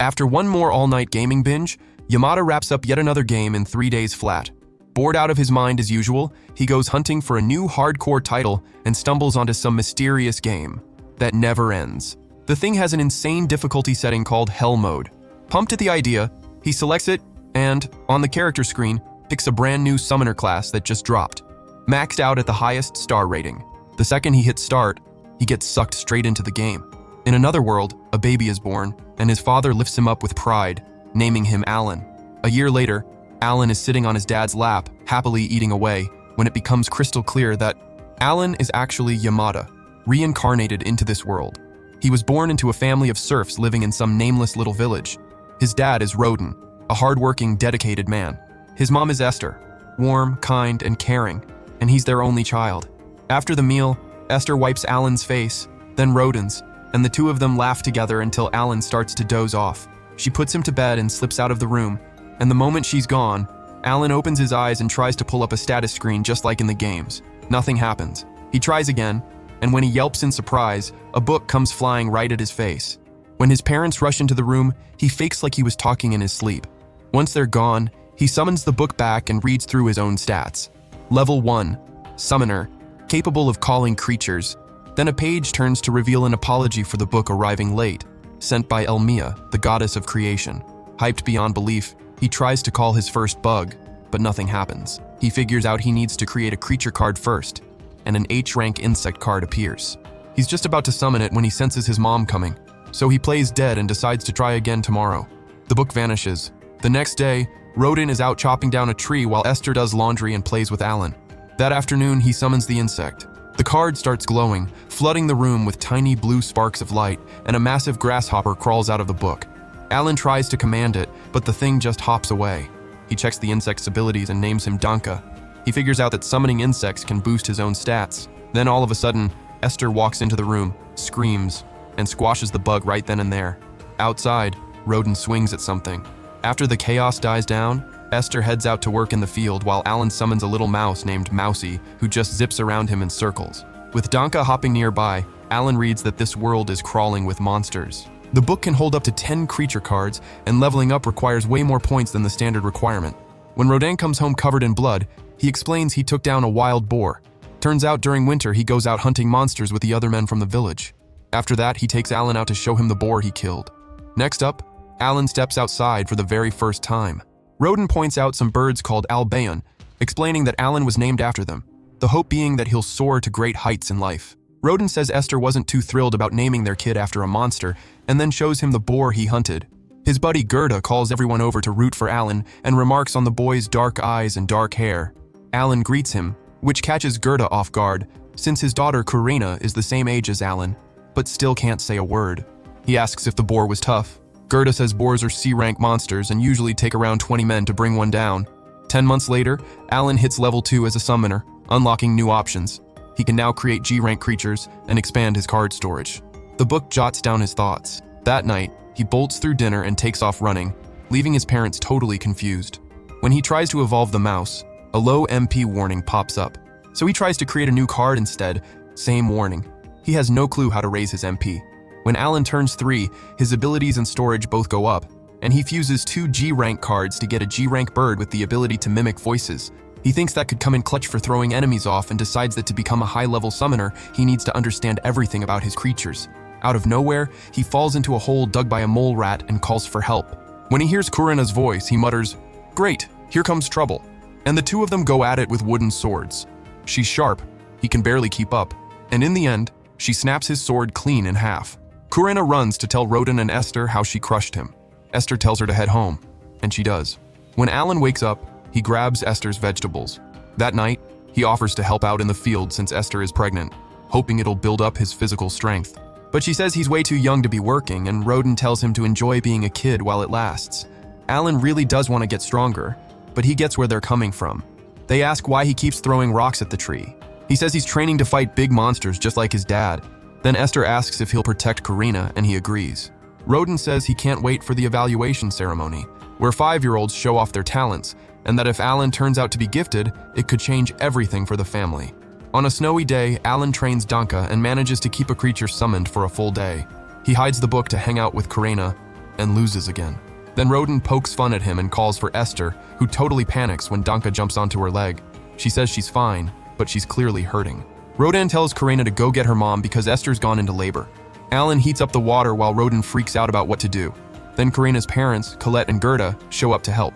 After one more all-night gaming binge, Yamada wraps up yet another game in 3 days flat. Bored out of his mind as usual, he goes hunting for a new hardcore title and stumbles onto some mysterious game that never ends. The thing has an insane difficulty setting called Hell Mode. Pumped at the idea, he selects it and, on the character screen, picks a brand new summoner class that just dropped. Maxed out at the highest star rating. The second he hits start, he gets sucked straight into the game. In another world, a baby is born, and his father lifts him up with pride, naming him Alan. A year later, Alan is sitting on his dad's lap, happily eating away, when it becomes crystal clear that Alan is actually Yamada, reincarnated into this world. He was born into a family of serfs living in some nameless little village. His dad is Roden, a hardworking, dedicated man. His mom is Esther, warm, kind, and caring, and he's their only child. After the meal, Esther wipes Alan's face, then Roden's, and the two of them laugh together until Alan starts to doze off. She puts him to bed and slips out of the room, and the moment she's gone, Alan opens his eyes and tries to pull up a status screen just like in the games. Nothing happens. He tries again, and when he yelps in surprise, a book comes flying right at his face. When his parents rush into the room, he fakes like he was talking in his sleep. Once they're gone, he summons the book back and reads through his own stats. Level 1, Summoner, capable of calling creatures. Then a page turns to reveal an apology for the book arriving late, sent by Elmia, the goddess of creation. Hyped beyond belief, he tries to call his first bug, but nothing happens. He figures out he needs to create a creature card first, and an H-rank insect card appears. He's just about to summon it when he senses his mom coming, so he plays dead and decides to try again tomorrow. The book vanishes. The next day, Roden is out chopping down a tree while Esther does laundry and plays with Alan. That afternoon, he summons the insect. The card starts glowing, flooding the room with tiny blue sparks of light, and a massive grasshopper crawls out of the book. Alan tries to command it, but the thing just hops away. He checks the insect's abilities and names him Danka. He figures out that summoning insects can boost his own stats. Then all of a sudden, Esther walks into the room, screams, and squashes the bug right then and there. Outside, Roden swings at something. After the chaos dies down, Esther heads out to work in the field while Alan summons a little mouse named Mousy, who just zips around him in circles. With Danka hopping nearby, Alan reads that this world is crawling with monsters. The book can hold up to 10 creature cards, and leveling up requires way more points than the standard requirement. When Roden comes home covered in blood, he explains he took down a wild boar. Turns out during winter he goes out hunting monsters with the other men from the village. After that, he takes Alan out to show him the boar he killed. Next up, Alan steps outside for the very first time. Roden points out some birds called Albaeon, explaining that Alan was named after them, the hope being that he'll soar to great heights in life. Roden says Esther wasn't too thrilled about naming their kid after a monster, and then shows him the boar he hunted. His buddy Gerda calls everyone over to root for Alan and remarks on the boy's dark eyes and dark hair. Alan greets him, which catches Gerda off guard, since his daughter Karina is the same age as Alan, but still can't say a word. He asks if the boar was tough. Gerda says boars are C-rank monsters and usually take around 20 men to bring one down. 10 months later, Alan hits level 2 as a summoner, unlocking new options. He can now create G-rank creatures and expand his card storage. The book jots down his thoughts. That night, he bolts through dinner and takes off running, leaving his parents totally confused. When he tries to evolve the mouse, a low MP warning pops up. So he tries to create a new card instead, same warning. He has no clue how to raise his MP. When Alan turns 3, his abilities and storage both go up, and he fuses 2 G-rank cards to get a G-rank bird with the ability to mimic voices. He thinks that could come in clutch for throwing enemies off and decides that to become a high-level summoner, he needs to understand everything about his creatures. Out of nowhere, he falls into a hole dug by a mole rat and calls for help. When he hears Karina's voice, he mutters, "Great, here comes trouble." And the two of them go at it with wooden swords. She's sharp, he can barely keep up, and in the end, she snaps his sword clean in half. Karina runs to tell Roden and Esther how she crushed him. Esther tells her to head home, and she does. When Alan wakes up, he grabs Esther's vegetables. That night, he offers to help out in the field since Esther is pregnant, hoping it'll build up his physical strength. But she says he's way too young to be working, and Roden tells him to enjoy being a kid while it lasts. Alan really does want to get stronger, but he gets where they're coming from. They ask why he keeps throwing rocks at the tree. He says he's training to fight big monsters just like his dad. Then Esther asks if he'll protect Karina, and he agrees. Roden says he can't wait for the evaluation ceremony, where 5-year-olds show off their talents, and that if Alan turns out to be gifted, it could change everything for the family. On a snowy day, Alan trains Danka and manages to keep a creature summoned for a full day. He hides the book to hang out with Karina, and loses again. Then Roden pokes fun at him and calls for Esther, who totally panics when Danka jumps onto her leg. She says she's fine, but she's clearly hurting. Rodan tells Karina to go get her mom because Esther's gone into labor. Alan heats up the water while Roden freaks out about what to do. Then Karina's parents, Colette and Gerda, show up to help.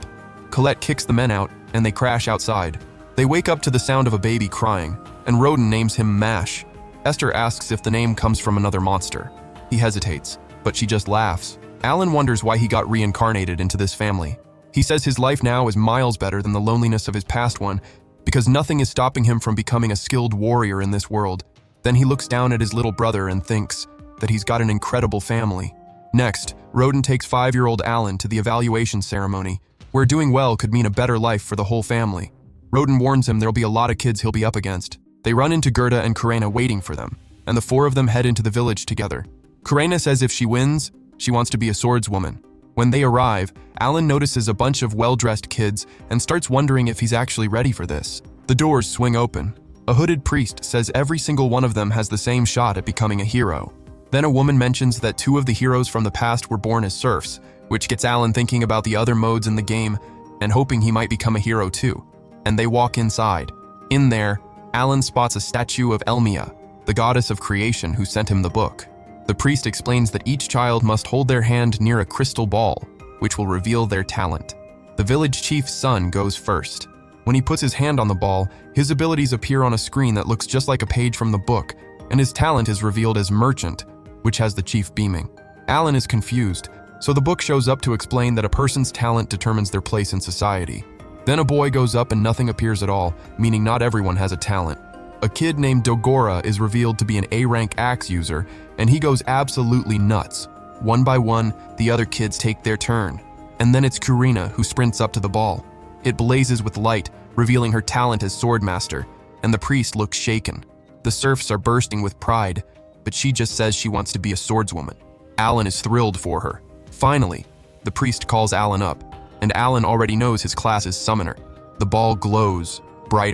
Colette kicks the men out, and they crash outside. They wake up to the sound of a baby crying, and Roden names him Mash. Esther asks if the name comes from another monster. He hesitates, but she just laughs. Alan wonders why he got reincarnated into this family. He says his life now is miles better than the loneliness of his past one, because nothing is stopping him from becoming a skilled warrior in this world. Then he looks down at his little brother and thinks that he's got an incredible family. Next, Roden takes 5-year-old Alan to the evaluation ceremony, where doing well could mean a better life for the whole family. Roden warns him there'll be a lot of kids he'll be up against. They run into Gerda and Karina waiting for them, and the 4 of them head into the village together. Karina says if she wins, she wants to be a swordswoman. When they arrive, Alan notices a bunch of well-dressed kids and starts wondering if he's actually ready for this. The doors swing open. A hooded priest says every single one of them has the same shot at becoming a hero. Then a woman mentions that 2 of the heroes from the past were born as serfs, which gets Alan thinking about the other modes in the game and hoping he might become a hero too. And they walk inside. In there, Alan spots a statue of Elmia, the goddess of creation who sent him the book. The priest explains that each child must hold their hand near a crystal ball, which will reveal their talent. The village chief's son goes first. When he puts his hand on the ball, his abilities appear on a screen that looks just like a page from the book, and his talent is revealed as Merchant, which has the chief beaming. Alan is confused, so the book shows up to explain that a person's talent determines their place in society. Then a boy goes up and nothing appears at all, meaning not everyone has a talent. A kid named Dogora is revealed to be an A-rank axe user, and he goes absolutely nuts. One by one, the other kids take their turn. And then it's Karina who sprints up to the ball. It blazes with light, revealing her talent as swordmaster, and the priest looks shaken. The serfs are bursting with pride, but she just says she wants to be a swordswoman. Alan is thrilled for her. Finally, the priest calls Alan up, and Alan already knows his class is summoner. The ball glows, bright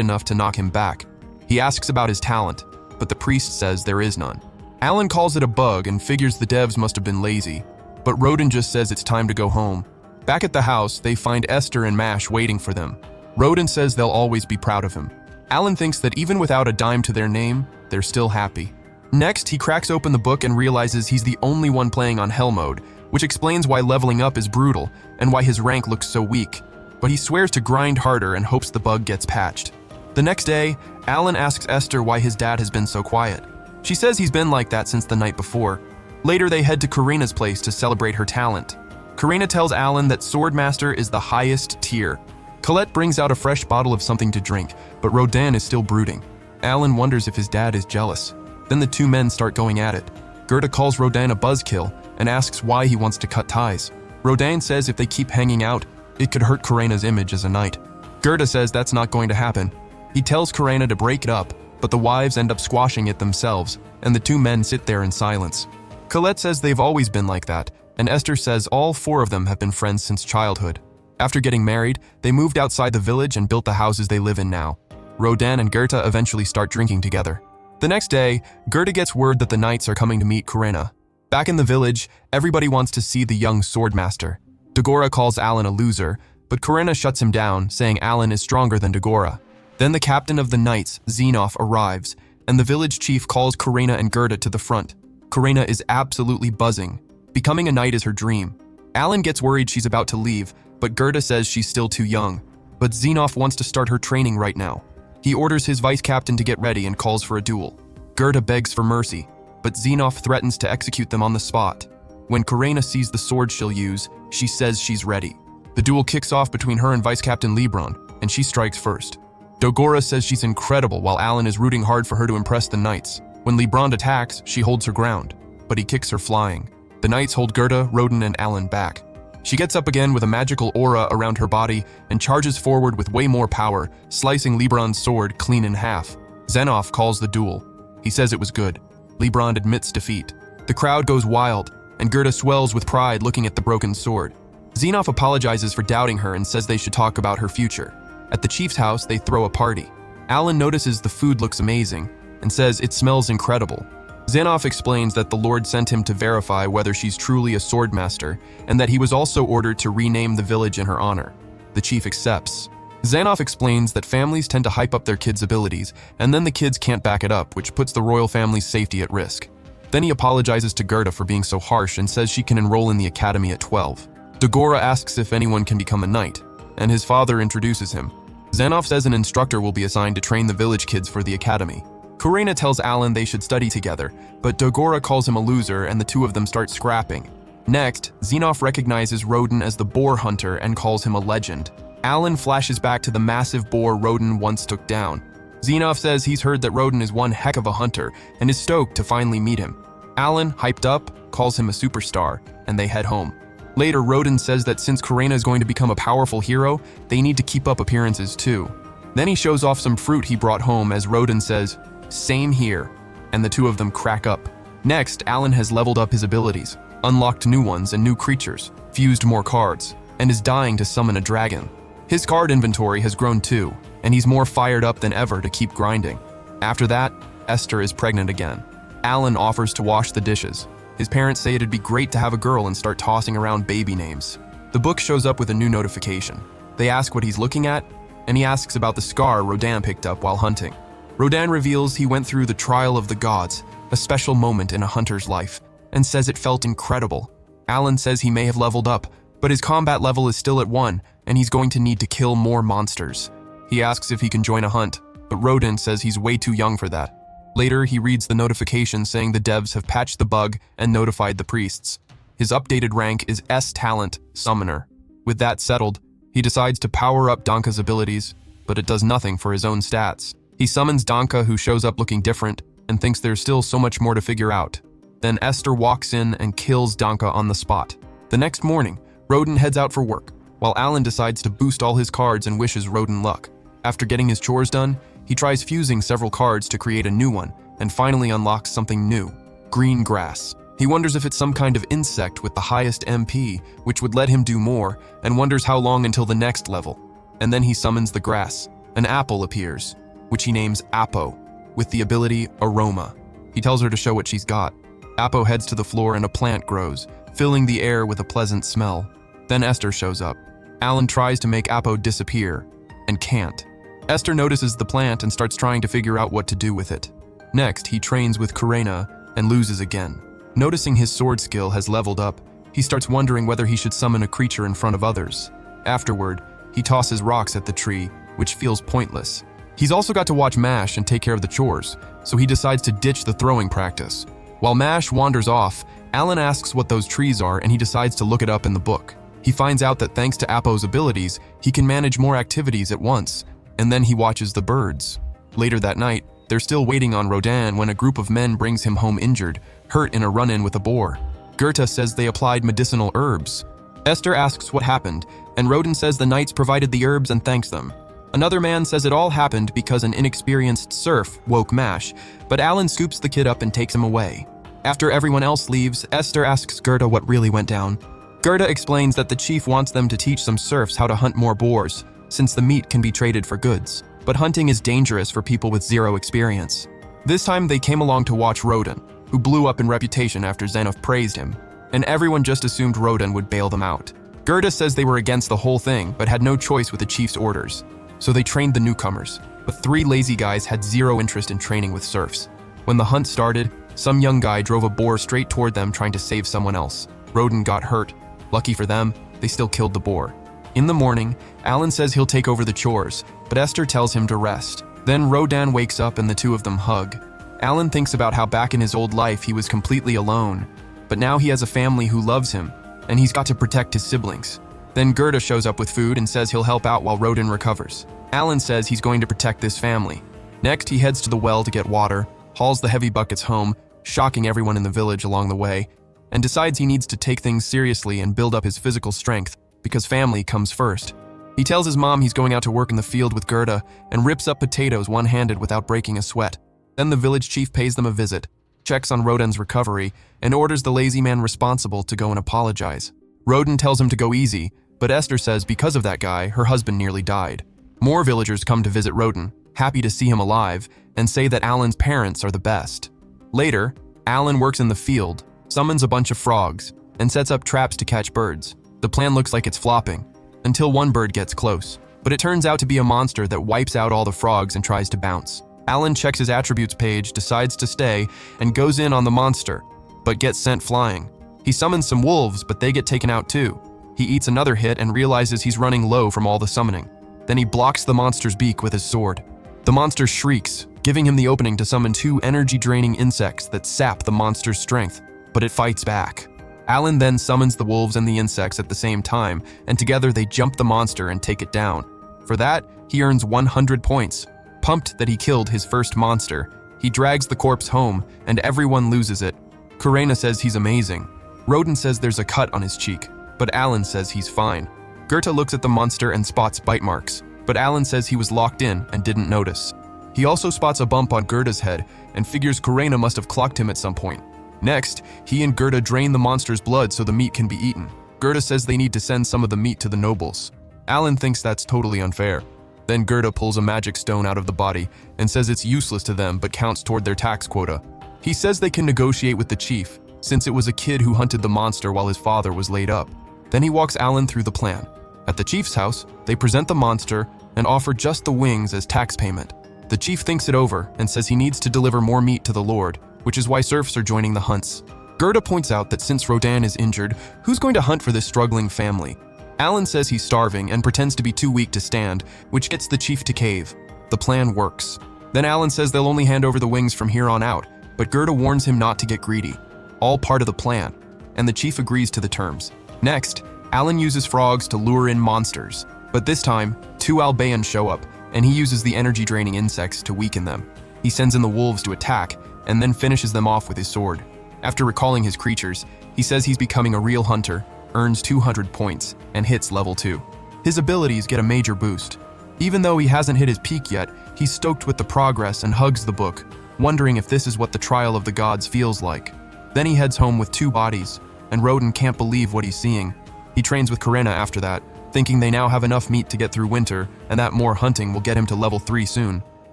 enough to knock him back. He asks about his talent, but the priest says there is none. Alan calls it a bug and figures the devs must have been lazy, but Roden just says it's time to go home. Back at the house, they find Esther and Mash waiting for them. Roden says they'll always be proud of him. Alan thinks that even without a dime to their name, they're still happy. Next, he cracks open the book and realizes he's the only one playing on Hell mode, which explains why leveling up is brutal and why his rank looks so weak. But he swears to grind harder and hopes the bug gets patched. The next day, Alan asks Esther why his dad has been so quiet. She says he's been like that since the night before. Later, they head to Karina's place to celebrate her talent. Karina tells Alan that Swordmaster is the highest tier. Colette brings out a fresh bottle of something to drink, but Rodan is still brooding. Alan wonders if his dad is jealous. Then the 2 men start going at it. Gerda calls Rodan a buzzkill and asks why he wants to cut ties. Rodan says if they keep hanging out, it could hurt Karina's image as a knight. Gerda says that's not going to happen. He tells Karina to break it up, but the wives end up squashing it themselves, and the 2 men sit there in silence. Colette says they've always been like that, and Esther says all 4 of them have been friends since childhood. After getting married, they moved outside the village and built the houses they live in now. Rodan and Gerda eventually start drinking together. The next day, Gerda gets word that the knights are coming to meet Karina. Back in the village, everybody wants to see the young swordmaster. Dagora calls Alan a loser, but Karina shuts him down, saying Alan is stronger than Dagora. Then the captain of the knights, Xenof, arrives, and the village chief calls Karina and Gerda to the front. Karina is absolutely buzzing. Becoming a knight is her dream. Alan gets worried she's about to leave, but Gerda says she's still too young. But Xenof wants to start her training right now. He orders his vice captain to get ready and calls for a duel. Gerda begs for mercy, but Xenof threatens to execute them on the spot. When Karina sees the sword she'll use, she says she's ready. The duel kicks off between her and Vice Captain Lebron, and she strikes first. Dogora says she's incredible while Alan is rooting hard for her to impress the knights. When Lebron attacks, she holds her ground, but he kicks her flying. The knights hold Gerda, Roden, and Alan back. She gets up again with a magical aura around her body and charges forward with way more power, slicing Lebron's sword clean in half. Xenof calls the duel. He says it was good. Lebron admits defeat. The crowd goes wild, and Gerda swells with pride looking at the broken sword. Xenof apologizes for doubting her and says they should talk about her future. At the chief's house, they throw a party. Alan notices the food looks amazing and says it smells incredible. Xanov explains that the Lord sent him to verify whether she's truly a swordmaster, and that he was also ordered to rename the village in her honor. The chief accepts. Xanov explains that families tend to hype up their kids' abilities, and then the kids can't back it up, which puts the royal family's safety at risk. Then he apologizes to Gerda for being so harsh and says she can enroll in the academy at 12. Dagora asks if anyone can become a knight, and his father introduces him. Xanov says an instructor will be assigned to train the village kids for the academy. Karina tells Alan they should study together, but Dagora calls him a loser and the two of them start scrapping. Next, Xanov recognizes Roden as the boar hunter and calls him a legend. Alan flashes back to the massive boar Roden once took down. Xanov says he's heard that Roden is one heck of a hunter and is stoked to finally meet him. Alan, hyped up, calls him a superstar, and they head home. Later, Roden says that since Karina is going to become a powerful hero, they need to keep up appearances too. Then he shows off some fruit he brought home as Roden says, "Same here," and the two of them crack up. Next, Alan has leveled up his abilities, unlocked new ones and new creatures, fused more cards, and is dying to summon a dragon. His card inventory has grown too, and he's more fired up than ever to keep grinding. After that, Esther is pregnant again. Alan offers to wash the dishes. His parents say it'd be great to have a girl and start tossing around baby names. The book shows up with a new notification. They ask what he's looking at, and he asks about the scar Rodan picked up while hunting. Rodan reveals he went through the trial of the gods, a special moment in a hunter's life, and says it felt incredible. Alan says he may have leveled up, but his combat level is still at 1, and he's going to need to kill more monsters. He asks if he can join a hunt, but Rodan says he's way too young for that. Later, he reads the notification saying the devs have patched the bug and notified the priests. His updated rank is S-Talent Summoner. With that settled, he decides to power up Danka's abilities, but it does nothing for his own stats. He summons Danka, who shows up looking different, and thinks there's still so much more to figure out. Then Esther walks in and kills Danka on the spot. The next morning, Roden heads out for work, while Alan decides to boost all his cards and wishes Roden luck. After getting his chores done, he tries fusing several cards to create a new one, and finally unlocks something new, green grass. He wonders if it's some kind of insect with the highest MP, which would let him do more, and wonders how long until the next level. And then he summons the grass. An apple appears, which he names Apo, with the ability Aroma. He tells her to show what she's got. Apo heads to the floor and a plant grows, filling the air with a pleasant smell. Then Esther shows up. Alan tries to make Apo disappear, and can't. Esther notices the plant and starts trying to figure out what to do with it. Next, he trains with Karina and loses again. Noticing his sword skill has leveled up, he starts wondering whether he should summon a creature in front of others. Afterward, he tosses rocks at the tree, which feels pointless. He's also got to watch Mash and take care of the chores, so he decides to ditch the throwing practice. While Mash wanders off, Alan asks what those trees are and he decides to look it up in the book. He finds out that thanks to Apo's abilities, he can manage more activities at once, and then he watches the birds. Later that night, they're still waiting on Rodan when a group of men brings him home injured, hurt in a run-in with a boar. Goethe says they applied medicinal herbs. Esther asks what happened, and Rodan says the knights provided the herbs and thanks them. Another man says it all happened because an inexperienced serf woke Mash, but Alan scoops the kid up and takes him away. After everyone else leaves, Esther asks Gerda what really went down. Gerda explains that the chief wants them to teach some serfs how to hunt more boars, since the meat can be traded for goods. But hunting is dangerous for people with zero experience. This time they came along to watch Rodan, who blew up in reputation after Xanov praised him, and everyone just assumed Rodan would bail them out. Gerda says they were against the whole thing, but had no choice with the chief's orders. So they trained the newcomers, but 3 lazy guys had zero interest in training with serfs. When the hunt started, some young guy drove a boar straight toward them trying to save someone else. Rodan got hurt. Lucky for them, they still killed the boar. In the morning, Alan says he'll take over the chores, but Esther tells him to rest. Then Rodan wakes up and the two of them hug. Alan thinks about how back in his old life he was completely alone, but now he has a family who loves him, and he's got to protect his siblings. Then Gerda shows up with food and says he'll help out while Rodan recovers. Alan says he's going to protect this family. Next, he heads to the well to get water, hauls the heavy buckets home, shocking everyone in the village along the way, and decides he needs to take things seriously and build up his physical strength, because family comes first. He tells his mom he's going out to work in the field with Gerda and rips up potatoes one-handed without breaking a sweat. Then the village chief pays them a visit, checks on Rodan's recovery, and orders the lazy man responsible to go and apologize. Rodan tells him to go easy, but Esther says because of that guy, her husband nearly died. More villagers come to visit Rodan, happy to see him alive, and say that Alan's parents are the best. Later, Alan works in the field, summons a bunch of frogs, and sets up traps to catch birds. The plan looks like it's flopping, until one bird gets close. But it turns out to be a monster that wipes out all the frogs and tries to bounce. Alan checks his attributes page, decides to stay, and goes in on the monster, but gets sent flying. He summons some wolves, but they get taken out too. He eats another hit and realizes he's running low from all the summoning. Then he blocks the monster's beak with his sword. The monster shrieks, giving him the opening to summon 2 energy-draining insects that sap the monster's strength, but it fights back. Alan then summons the wolves and the insects at the same time, and together they jump the monster and take it down. For that, he earns 100 points. Pumped that he killed his first monster, he drags the corpse home, and everyone loses it. Karina says he's amazing. Roden says there's a cut on his cheek, but Alan says he's fine. Goethe looks at the monster and spots bite marks, but Alan says he was locked in and didn't notice. He also spots a bump on Goethe's head and figures Karina must have clocked him at some point. Next, he and Goethe drain the monster's blood so the meat can be eaten. Goethe says they need to send some of the meat to the nobles. Alan thinks that's totally unfair. Then Goethe pulls a magic stone out of the body and says it's useless to them but counts toward their tax quota. He says they can negotiate with the chief, since it was a kid who hunted the monster while his father was laid up. Then he walks Alan through the plan. At the chief's house, they present the monster and offer just the wings as tax payment. The chief thinks it over and says he needs to deliver more meat to the lord, which is why serfs are joining the hunts. Goethe points out that since Rodan is injured, who's going to hunt for this struggling family? Alan says he's starving and pretends to be too weak to stand, which gets the chief to cave. The plan works. Then Alan says they'll only hand over the wings from here on out, but Goethe warns him not to get greedy. All part of the plan, and the chief agrees to the terms. Next, Alan uses frogs to lure in monsters, but this time, 2 Albaeans show up, and he uses the energy-draining insects to weaken them. He sends in the wolves to attack, and then finishes them off with his sword. After recalling his creatures, he says he's becoming a real hunter, earns 200 points, and hits level 2. His abilities get a major boost. Even though he hasn't hit his peak yet, he's stoked with the progress and hugs the book, wondering if this is what the trial of the gods feels like. Then he heads home with 2 bodies, and Roden can't believe what he's seeing. He trains with Karina after that, thinking they now have enough meat to get through winter and that more hunting will get him to level 3 soon.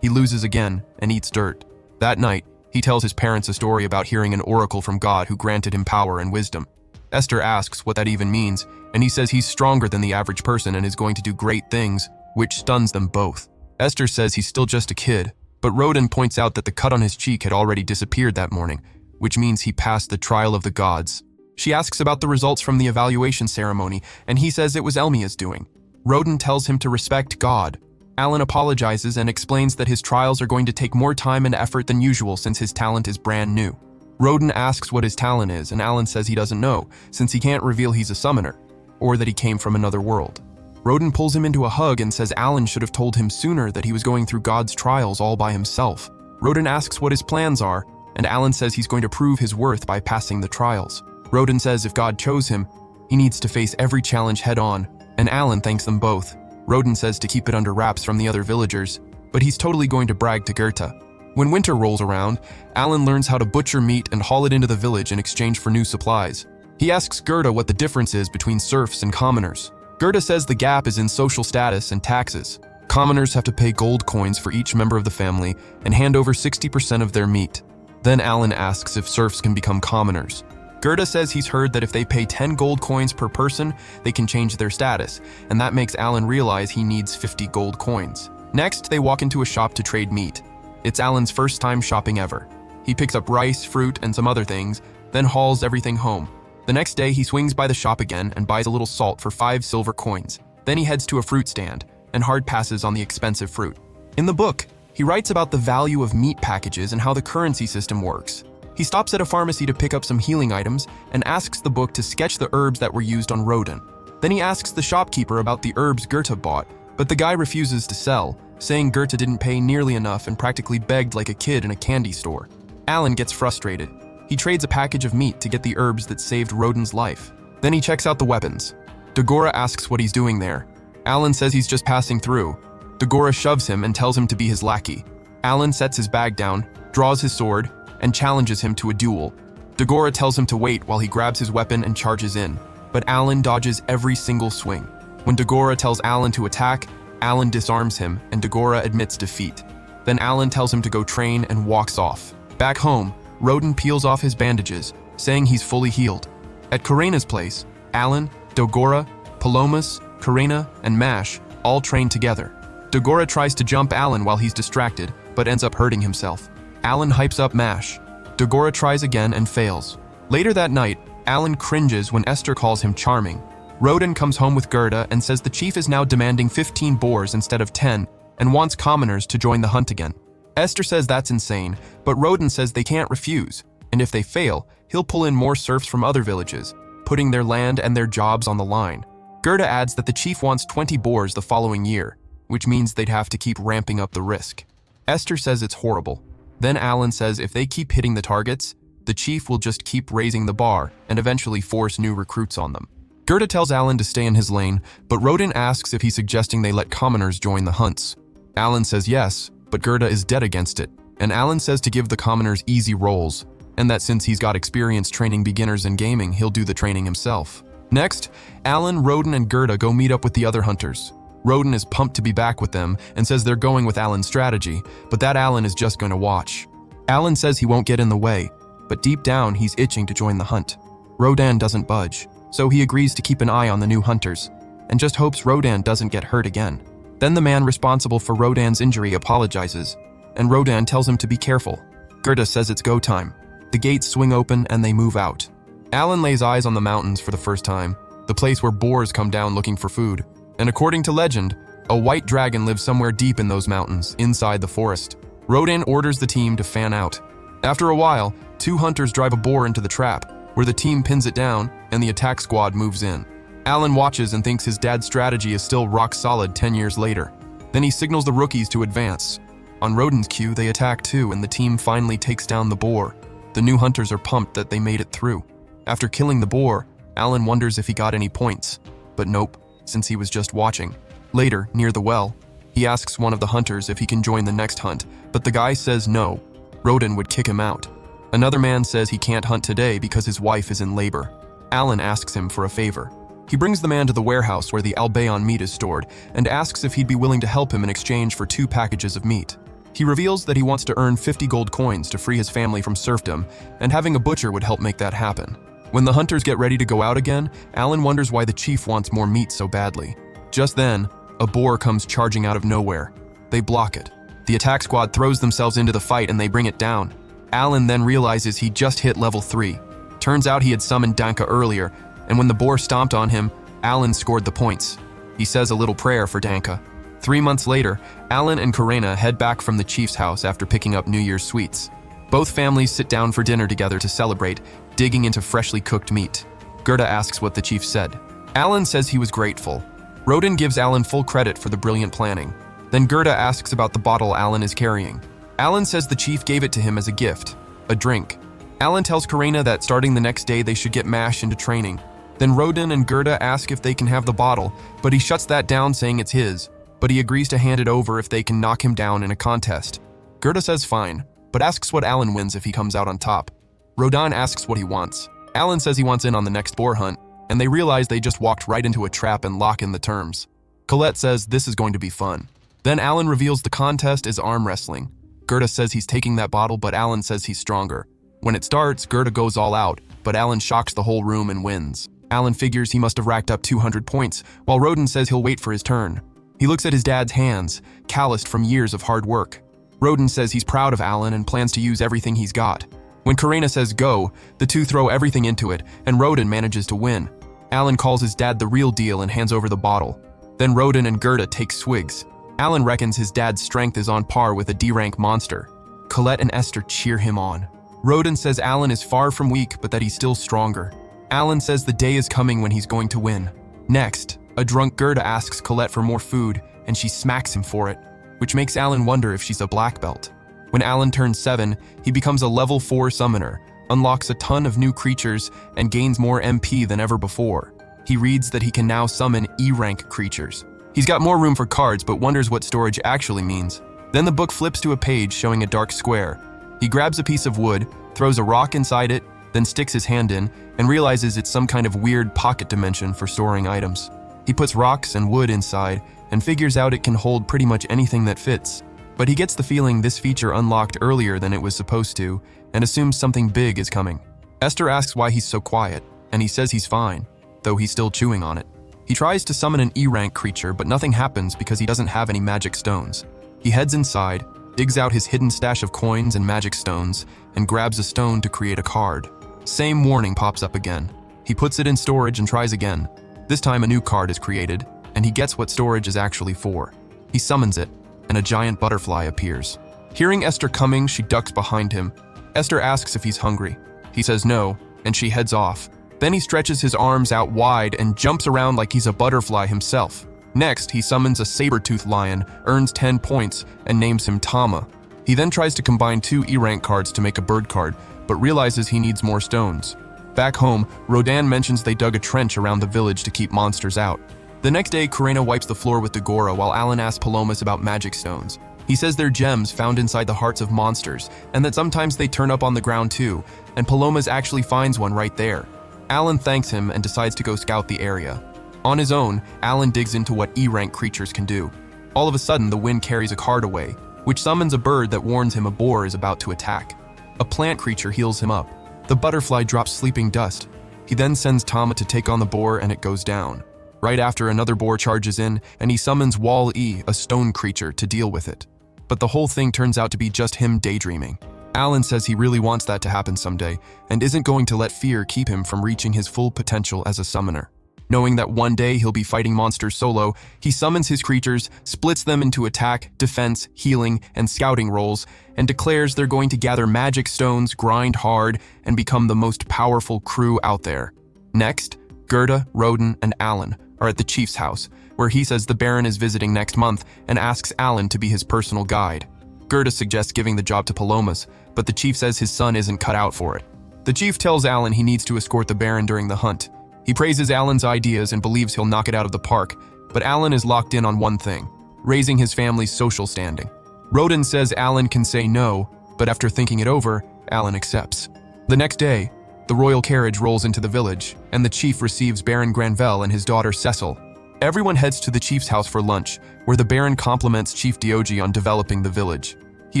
He loses again and eats dirt. That night, he tells his parents a story about hearing an oracle from God who granted him power and wisdom. Esther asks what that even means, and he says he's stronger than the average person and is going to do great things, which stuns them both. Esther says he's still just a kid, but Roden points out that the cut on his cheek had already disappeared that morning, which means he passed the trial of the gods. She asks about the results from the evaluation ceremony, and he says it was Elmia's doing. Roden tells him to respect God. Alan apologizes and explains that his trials are going to take more time and effort than usual since his talent is brand new. Roden asks what his talent is, and Alan says he doesn't know, since he can't reveal he's a summoner, or that he came from another world. Roden pulls him into a hug and says Alan should have told him sooner that he was going through God's trials all by himself. Roden asks what his plans are, and Alan says he's going to prove his worth by passing the trials. Roden says if God chose him, he needs to face every challenge head-on, and Alan thanks them both. Roden says to keep it under wraps from the other villagers, but he's totally going to brag to Goethe. When winter rolls around, Alan learns how to butcher meat and haul it into the village in exchange for new supplies. He asks Goethe what the difference is between serfs and commoners. Goethe says the gap is in social status and taxes. Commoners have to pay gold coins for each member of the family and hand over 60% of their meat. Then Alan asks if serfs can become commoners. Goethe says he's heard that if they pay 10 gold coins per person, they can change their status, and that makes Alan realize he needs 50 gold coins. Next, they walk into a shop to trade meat. It's Alan's first time shopping ever. He picks up rice, fruit, and some other things, then hauls everything home. The next day, he swings by the shop again and buys a little salt for 5 silver coins. Then he heads to a fruit stand and hard passes on the expensive fruit. In the book, he writes about the value of meat packages and how the currency system works. He stops at a pharmacy to pick up some healing items and asks the book to sketch the herbs that were used on Roden. Then he asks the shopkeeper about the herbs Goethe bought, but the guy refuses to sell, saying Goethe didn't pay nearly enough and practically begged like a kid in a candy store. Alan gets frustrated. He trades a package of meat to get the herbs that saved Roden's life. Then he checks out the weapons. Dagora asks what he's doing there. Alan says he's just passing through. Dagora shoves him and tells him to be his lackey. Alan sets his bag down, draws his sword, and challenges him to a duel. Dagora tells him to wait while he grabs his weapon and charges in, but Alan dodges every single swing. When Dagora tells Alan to attack, Alan disarms him and Dagora admits defeat. Then Alan tells him to go train and walks off. Back home, Roden peels off his bandages, saying he's fully healed. At Karina's place, Alan, Dogora, Palomas, Karina, and Mash all train together. Dogora tries to jump Alan while he's distracted, but ends up hurting himself. Alan hypes up Mash. Dogora tries again and fails. Later that night, Alan cringes when Esther calls him charming. Roden comes home with Gerda and says the chief is now demanding 15 boars instead of 10 and wants commoners to join the hunt again. Esther says that's insane, but Roden says they can't refuse, and if they fail, he'll pull in more serfs from other villages, putting their land and their jobs on the line. Gerda adds that the chief wants 20 boars the following year, which means they'd have to keep ramping up the risk. Esther says it's horrible. Then Alan says if they keep hitting the targets, the chief will just keep raising the bar and eventually force new recruits on them. Gerda tells Alan to stay in his lane, but Roden asks if he's suggesting they let commoners join the hunts. Alan says yes, but Gerda is dead against it, and Alan says to give the commoners easy roles, and that since he's got experience training beginners in gaming, he'll do the training himself. Next, Alan, Roden, and Gerda go meet up with the other hunters. Roden is pumped to be back with them and says they're going with Alan's strategy, but that Alan is just going to watch. Alan says he won't get in the way, but deep down he's itching to join the hunt. Rodan doesn't budge, so he agrees to keep an eye on the new hunters, and just hopes Rodan doesn't get hurt again. Then the man responsible for Rodan's injury apologizes, and Rodan tells him to be careful. Gerda says it's go time. The gates swing open and they move out. Alan lays eyes on the mountains for the first time, the place where boars come down looking for food. And according to legend, a white dragon lives somewhere deep in those mountains, inside the forest. Rodan orders the team to fan out. After a while, 2 hunters drive a boar into the trap, where the team pins it down and the attack squad moves in. Alan watches and thinks his dad's strategy is still rock solid 10 years later. Then he signals the rookies to advance. On Roden's cue, they attack too, and the team finally takes down the boar. The new hunters are pumped that they made it through. After killing the boar, Alan wonders if he got any points, but nope, since he was just watching. Later, near the well, he asks one of the hunters if he can join the next hunt, but the guy says no. Roden would kick him out. Another man says he can't hunt today because his wife is in labor. Alan asks him for a favor. He brings the man to the warehouse where the Albayon meat is stored and asks if he'd be willing to help him in exchange for 2 packages of meat. He reveals that he wants to earn 50 gold coins to free his family from serfdom, and having a butcher would help make that happen. When the hunters get ready to go out again, Alan wonders why the chief wants more meat so badly. Just then, a boar comes charging out of nowhere. They block it. The attack squad throws themselves into the fight and they bring it down. Alan then realizes he just hit level 3. Turns out he had summoned Danka earlier, and when the boar stomped on him, Alan scored the points. He says a little prayer for Danka. 3 months later, Alan and Karina head back from the chief's house after picking up New Year's sweets. Both families sit down for dinner together to celebrate, digging into freshly cooked meat. Gerda asks what the chief said. Alan says he was grateful. Roden gives Alan full credit for the brilliant planning. Then Gerda asks about the bottle Alan is carrying. Alan says the chief gave it to him as a gift, a drink. Alan tells Karina that starting the next day they should get Mash into training. Then Roden and Gerda ask if they can have the bottle, but he shuts that down saying it's his, but he agrees to hand it over if they can knock him down in a contest. Gerda says fine, but asks what Alan wins if he comes out on top. Rodan asks what he wants. Alan says he wants in on the next boar hunt, and they realize they just walked right into a trap and lock in the terms. Colette says this is going to be fun. Then Alan reveals the contest is arm wrestling. Gerda says he's taking that bottle, but Alan says he's stronger. When it starts, Gerda goes all out, but Alan shocks the whole room and wins. Alan figures he must have racked up 200 points, while Roden says he'll wait for his turn. He looks at his dad's hands, calloused from years of hard work. Roden says he's proud of Alan and plans to use everything he's got. When Karina says go, the two throw everything into it, and Roden manages to win. Alan calls his dad the real deal and hands over the bottle. Then Roden and Gerda take swigs. Alan reckons his dad's strength is on par with a D-rank monster. Colette and Esther cheer him on. Roden says Alan is far from weak, but that he's still stronger. Alan says the day is coming when he's going to win. Next, a drunk Gerda asks Colette for more food, and she smacks him for it, which makes Alan wonder if she's a black belt. When Alan turns 7, he becomes a level 4 summoner, unlocks a ton of new creatures, and gains more MP than ever before. He reads that he can now summon E-rank creatures. He's got more room for cards, but wonders what storage actually means. Then the book flips to a page showing a dark square. He grabs a piece of wood, throws a rock inside it, then sticks his hand in, and realizes it's some kind of weird pocket dimension for storing items. He puts rocks and wood inside, and figures out it can hold pretty much anything that fits. But he gets the feeling this feature unlocked earlier than it was supposed to, and assumes something big is coming. Esther asks why he's so quiet, and he says he's fine, though he's still chewing on it. He tries to summon an E-rank creature, but nothing happens because he doesn't have any magic stones. He heads inside, digs out his hidden stash of coins and magic stones, and grabs a stone to create a card. Same warning pops up again. He puts it in storage and tries again. This time a new card is created, and he gets what storage is actually for. He summons it, and a giant butterfly appears. Hearing Esther coming, she ducks behind him. Esther asks if he's hungry. He says no, and she heads off. Then he stretches his arms out wide and jumps around like he's a butterfly himself. Next, he summons a saber-toothed lion, earns 10 points, and names him Tama. He then tries to combine 2 E-rank cards to make a bird card, but realizes he needs more stones. Back home, Rodan mentions they dug a trench around the village to keep monsters out. The next day, Karina wipes the floor with Dagora while Alan asks Palomas about magic stones. He says they're gems found inside the hearts of monsters, and that sometimes they turn up on the ground too, and Palomas actually finds one right there. Alan thanks him and decides to go scout the area. On his own, Alan digs into what E-rank creatures can do. All of a sudden, the wind carries a card away, which summons a bird that warns him a boar is about to attack. A plant creature heals him up. The butterfly drops sleeping dust. He then sends Tama to take on the boar and it goes down. Right after, another boar charges in, and he summons Wall-E, a stone creature, to deal with it. But the whole thing turns out to be just him daydreaming. Alan says he really wants that to happen someday, and isn't going to let fear keep him from reaching his full potential as a summoner. Knowing that one day he'll be fighting monsters solo, he summons his creatures, splits them into attack, defense, healing, and scouting roles, and declares they're going to gather magic stones, grind hard, and become the most powerful crew out there. Next, Gerda, Rodan, and Alan are at the chief's house, where he says the Baron is visiting next month and asks Alan to be his personal guide. Gerda suggests giving the job to Palomas, but the chief says his son isn't cut out for it. The chief tells Alan he needs to escort the Baron during the hunt. He praises Alan's ideas and believes he'll knock it out of the park, but Alan is locked in on one thing: raising his family's social standing. Rodan says Alan can say no, but after thinking it over, Alan accepts. The next day, the royal carriage rolls into the village, and the chief receives Baron Granville and his daughter Cecile. Everyone heads to the chief's house for lunch, where the Baron compliments Chief Diogi on developing the village. He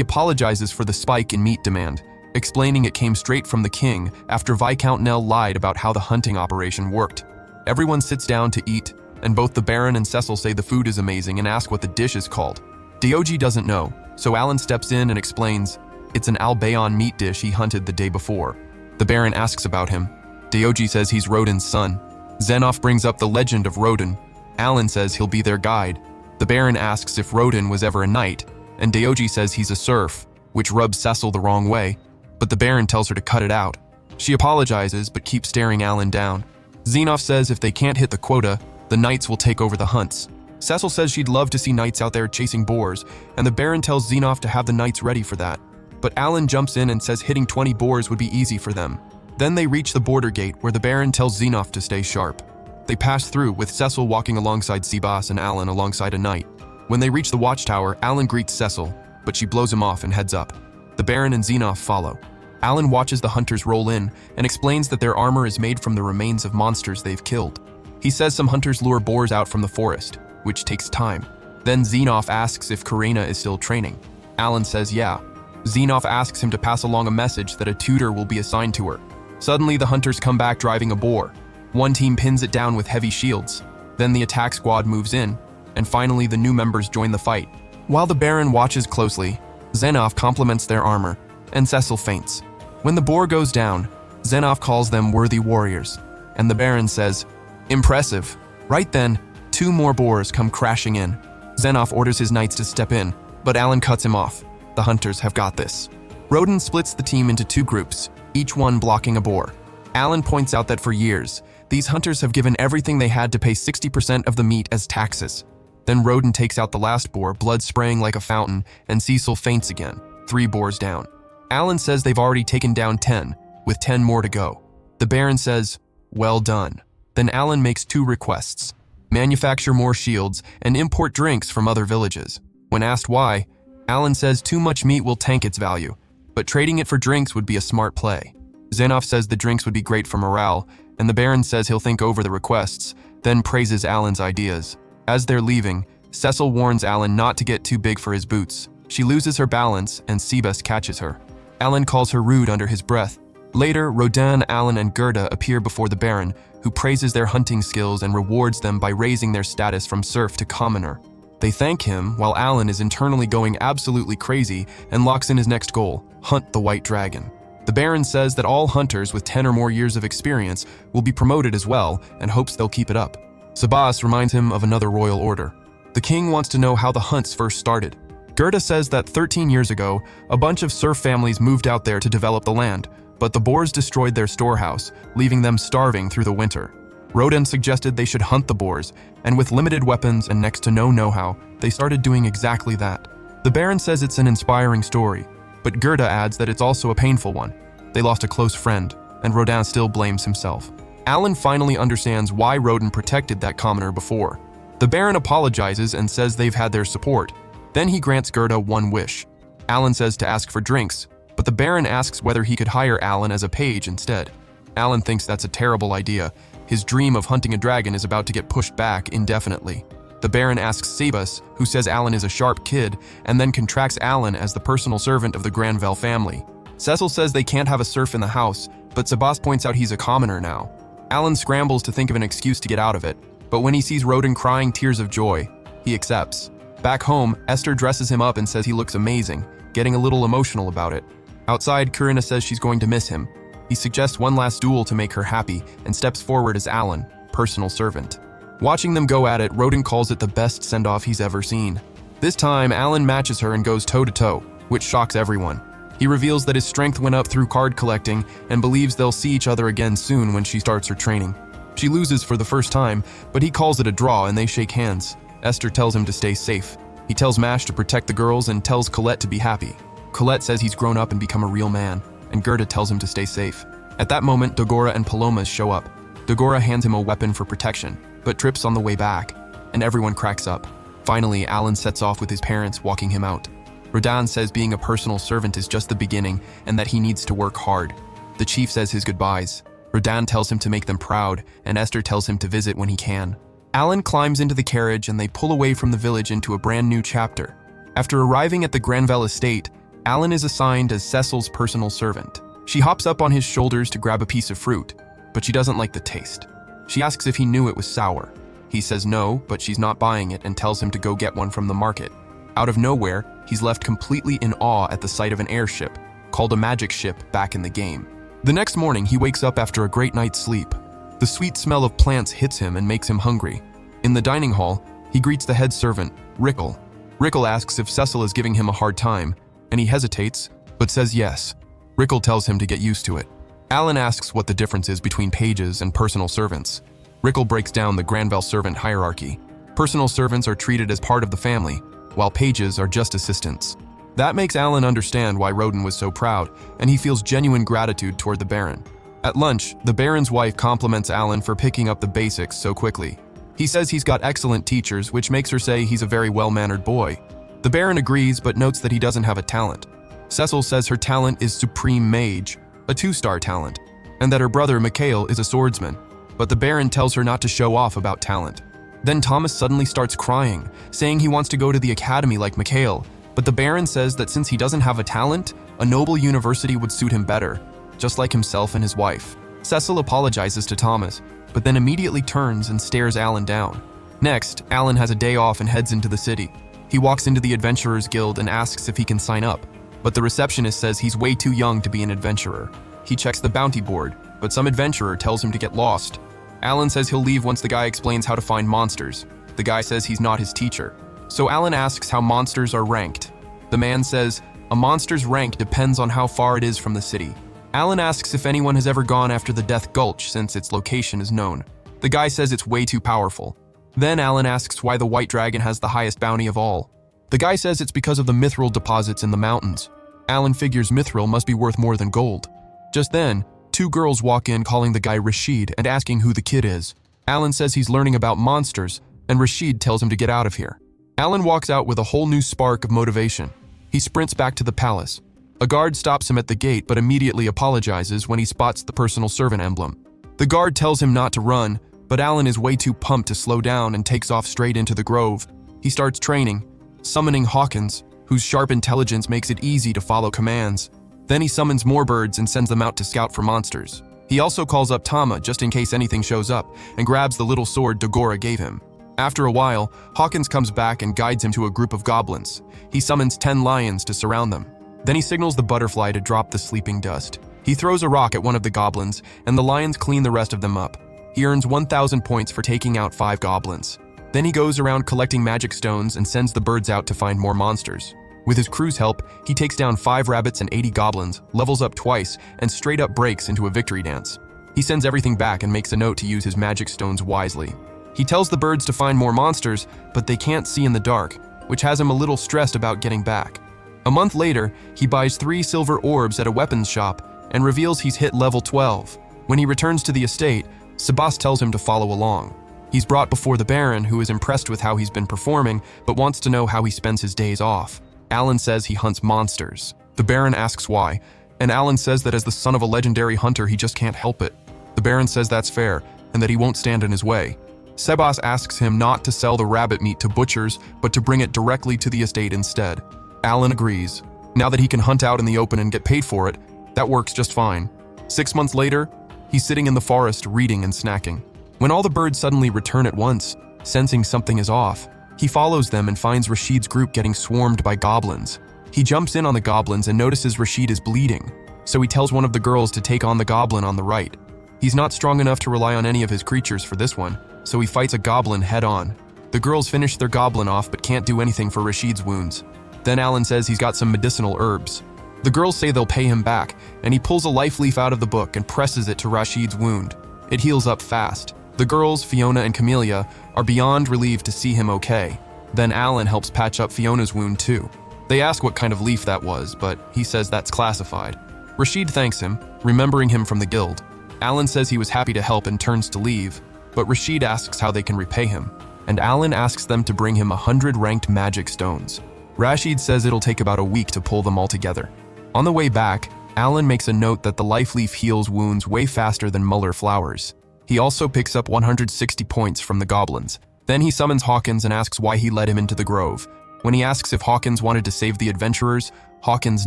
apologizes for the spike in meat demand, explaining it came straight from the king after Viscount Nell lied about how the hunting operation worked. Everyone sits down to eat, and both the Baron and Cecile say the food is amazing and ask what the dish is called. Diogi doesn't know, so Alan steps in and explains it's an Albayon meat dish he hunted the day before. The Baron asks about him. Diogi says he's Rodan's son. Zenoff brings up the legend of Rodan. Alan says he'll be their guide. The Baron asks if Rodan was ever a knight, and Diogi says he's a serf, which rubs Cecile the wrong way, but the Baron tells her to cut it out. She apologizes, but keeps staring Alan down. Zenoff says if they can't hit the quota, the knights will take over the hunts. Cecile says she'd love to see knights out there chasing boars, and the Baron tells Zenoff to have the knights ready for that. But Alan jumps in and says hitting 20 boars would be easy for them. Then they reach the border gate, where the Baron tells Zenoff to stay sharp. They pass through, with Cecile walking alongside Sebas and Alan alongside a knight. When they reach the watchtower, Alan greets Cecile, but she blows him off and heads up. The Baron and Zenoff follow. Alan watches the hunters roll in and explains that their armor is made from the remains of monsters they've killed. He says some hunters lure boars out from the forest, which takes time. Then Zenoff asks if Karina is still training. Alan says yeah. Zenoff asks him to pass along a message that a tutor will be assigned to her. Suddenly, the hunters come back driving a boar. One team pins it down with heavy shields. Then the attack squad moves in, and finally the new members join the fight. While the Baron watches closely, Zenoff compliments their armor, and Cecile faints. When the boar goes down, Zenoff calls them worthy warriors, and the Baron says, "Impressive." Right then, 2 more boars come crashing in. Zenoff orders his knights to step in, but Alan cuts him off. The hunters have got this. Rodan splits the team into 2 groups, each one blocking a boar. Alan points out that for years, these hunters have given everything they had to pay 60% of the meat as taxes. Then Rodan takes out the last boar, blood spraying like a fountain, and Cecile faints again, 3 boars down. Alan says they've already taken down 10, with 10 more to go. The Baron says, "Well done." Then Alan makes 2 requests: manufacture more shields and import drinks from other villages. When asked why, Alan says too much meat will tank its value, but trading it for drinks would be a smart play. Zenoff says the drinks would be great for morale, and the Baron says he'll think over the requests, then praises Alan's ideas. As they're leaving, Cecile warns Alan not to get too big for his boots. She loses her balance, and Sebas catches her. Alan calls her rude under his breath. Later, Rodan, Alan, and Gerda appear before the Baron, who praises their hunting skills and rewards them by raising their status from serf to commoner. They thank him, while Alan is internally going absolutely crazy and locks in his next goal: hunt the white dragon. The Baron says that all hunters with 10 or more years of experience will be promoted as well and hopes they'll keep it up. Sabas reminds him of another royal order. The king wants to know how the hunts first started. Gerda says that 13 years ago, a bunch of serf families moved out there to develop the land, but the boars destroyed their storehouse, leaving them starving through the winter. Rodan suggested they should hunt the boars, and with limited weapons and next to no know-how, they started doing exactly that. The Baron says it's an inspiring story, but Gerda adds that it's also a painful one. They lost a close friend, and Rodan still blames himself. Alan finally understands why Rodan protected that commoner before. The Baron apologizes and says they've had their support. Then he grants Gerda one wish. Alan says to ask for drinks, but the Baron asks whether he could hire Alan as a page instead. Alan thinks that's a terrible idea. His dream of hunting a dragon is about to get pushed back indefinitely. The Baron asks Sabas, who says Alan is a sharp kid, and then contracts Alan as the personal servant of the Granville family. Cecile says they can't have a serf in the house, but Sabas points out he's a commoner now. Alan scrambles to think of an excuse to get out of it, but when he sees Rodan crying tears of joy, he accepts. Back home, Esther dresses him up and says he looks amazing, getting a little emotional about it. Outside, Karina says she's going to miss him. He suggests one last duel to make her happy and steps forward as Alan, personal servant. Watching them go at it, Rodan calls it the best send-off he's ever seen. This time, Alan matches her and goes toe-to-toe, which shocks everyone. He reveals that his strength went up through card collecting and believes they'll see each other again soon when she starts her training. She loses for the first time, but he calls it a draw and they shake hands. Esther tells him to stay safe. He tells Mash to protect the girls and tells Colette to be happy. Colette says he's grown up and become a real man, and Gerda tells him to stay safe. At that moment, Dogora and Palomas show up. Dogora hands him a weapon for protection, but trips on the way back, and everyone cracks up. Finally, Alan sets off with his parents, walking him out. Rodan says being a personal servant is just the beginning and that he needs to work hard. The chief says his goodbyes. Rodan tells him to make them proud, and Esther tells him to visit when he can. Alan climbs into the carriage and they pull away from the village into a brand new chapter. After arriving at the Granville estate, Alan is assigned as Cecile's personal servant. She hops up on his shoulders to grab a piece of fruit, but she doesn't like the taste. She asks if he knew it was sour. He says no, but she's not buying it and tells him to go get one from the market. Out of nowhere, he's left completely in awe at the sight of an airship, called a magic ship back in the game. The next morning, he wakes up after a great night's sleep. The sweet smell of plants hits him and makes him hungry. In the dining hall, he greets the head servant, Rickle. Rickle asks if Cecile is giving him a hard time, and he hesitates, but says yes. Rickle tells him to get used to it. Alan asks what the difference is between pages and personal servants. Rickle breaks down the Granville servant hierarchy. Personal servants are treated as part of the family, while pages are just assistants. That makes Alan understand why Rodan was so proud, and he feels genuine gratitude toward the Baron. At lunch, the Baron's wife compliments Alan for picking up the basics so quickly. He says he's got excellent teachers, which makes her say he's a very well-mannered boy. The Baron agrees, but notes that he doesn't have a talent. Cecile says her talent is Supreme Mage, a 2-star talent, and that her brother Mikhail is a swordsman, but the Baron tells her not to show off about talent. Then Thomas suddenly starts crying, saying he wants to go to the academy like Mikhail, but the Baron says that since he doesn't have a talent, a noble university would suit him better, just like himself and his wife. Cecile apologizes to Thomas, but then immediately turns and stares Alan down. Next, Alan has a day off and heads into the city. He walks into the Adventurers Guild and asks if he can sign up, but the receptionist says he's way too young to be an adventurer. He checks the bounty board, but some adventurer tells him to get lost. Alan says he'll leave once the guy explains how to find monsters. The guy says he's not his teacher. So Alan asks how monsters are ranked. The man says, a monster's rank depends on how far it is from the city. Alan asks if anyone has ever gone after the Death Gulch since its location is known. The guy says it's way too powerful. Then Alan asks why the White Dragon has the highest bounty of all. The guy says it's because of the mithril deposits in the mountains. Alan figures mithril must be worth more than gold. Just then, 2 girls walk in calling the guy Rashid and asking who the kid is. Alan says he's learning about monsters, and Rashid tells him to get out of here. Alan walks out with a whole new spark of motivation. He sprints back to the palace. A guard stops him at the gate but immediately apologizes when he spots the personal servant emblem. The guard tells him not to run, but Alan is way too pumped to slow down and takes off straight into the grove. He starts training, summoning Hawkins, whose sharp intelligence makes it easy to follow commands. Then he summons more birds and sends them out to scout for monsters. He also calls up Tama just in case anything shows up and grabs the little sword Dagora gave him. After a while, Hawkins comes back and guides him to a group of goblins. He summons 10 lions to surround them. Then he signals the butterfly to drop the sleeping dust. He throws a rock at one of the goblins, and the lions clean the rest of them up. He earns 1,000 points for taking out 5 goblins. Then he goes around collecting magic stones and sends the birds out to find more monsters. With his crew's help, he takes down 5 rabbits and 80 goblins, levels up twice, and straight up breaks into a victory dance. He sends everything back and makes a note to use his magic stones wisely. He tells the birds to find more monsters, but they can't see in the dark, which has him a little stressed about getting back. A month later, he buys 3 silver orbs at a weapons shop and reveals he's hit level 12. When he returns to the estate, Sebas tells him to follow along. He's brought before the Baron, who is impressed with how he's been performing, but wants to know how he spends his days off. Alan says he hunts monsters. The Baron asks why, and Alan says that as the son of a legendary hunter, he just can't help it. The Baron says that's fair, and that he won't stand in his way. Sebas asks him not to sell the rabbit meat to butchers, but to bring it directly to the estate instead. Alan agrees. Now that he can hunt out in the open and get paid for it, that works just fine. 6 months later, he's sitting in the forest reading and snacking. When all the birds suddenly return at once, sensing something is off, he follows them and finds Rashid's group getting swarmed by goblins. He jumps in on the goblins and notices Rashid is bleeding, so he tells one of the girls to take on the goblin on the right. He's not strong enough to rely on any of his creatures for this one, so he fights a goblin head-on. The girls finish their goblin off but can't do anything for Rashid's wounds. Then Alan says he's got some medicinal herbs. The girls say they'll pay him back, and he pulls a life leaf out of the book and presses it to Rashid's wound. It heals up fast. The girls, Fiona and Camellia, are beyond relieved to see him okay. Then Alan helps patch up Fiona's wound too. They ask what kind of leaf that was, but he says that's classified. Rashid thanks him, remembering him from the guild. Alan says he was happy to help and turns to leave, but Rashid asks how they can repay him, and Alan asks them to bring him 100 ranked magic stones. Rashid says it'll take about a week to pull them all together. On the way back, Alan makes a note that the life leaf heals wounds way faster than Muller flowers. He also picks up 160 points from the goblins. Then he summons Hawkins and asks why he led him into the grove. When he asks if Hawkins wanted to save the adventurers, Hawkins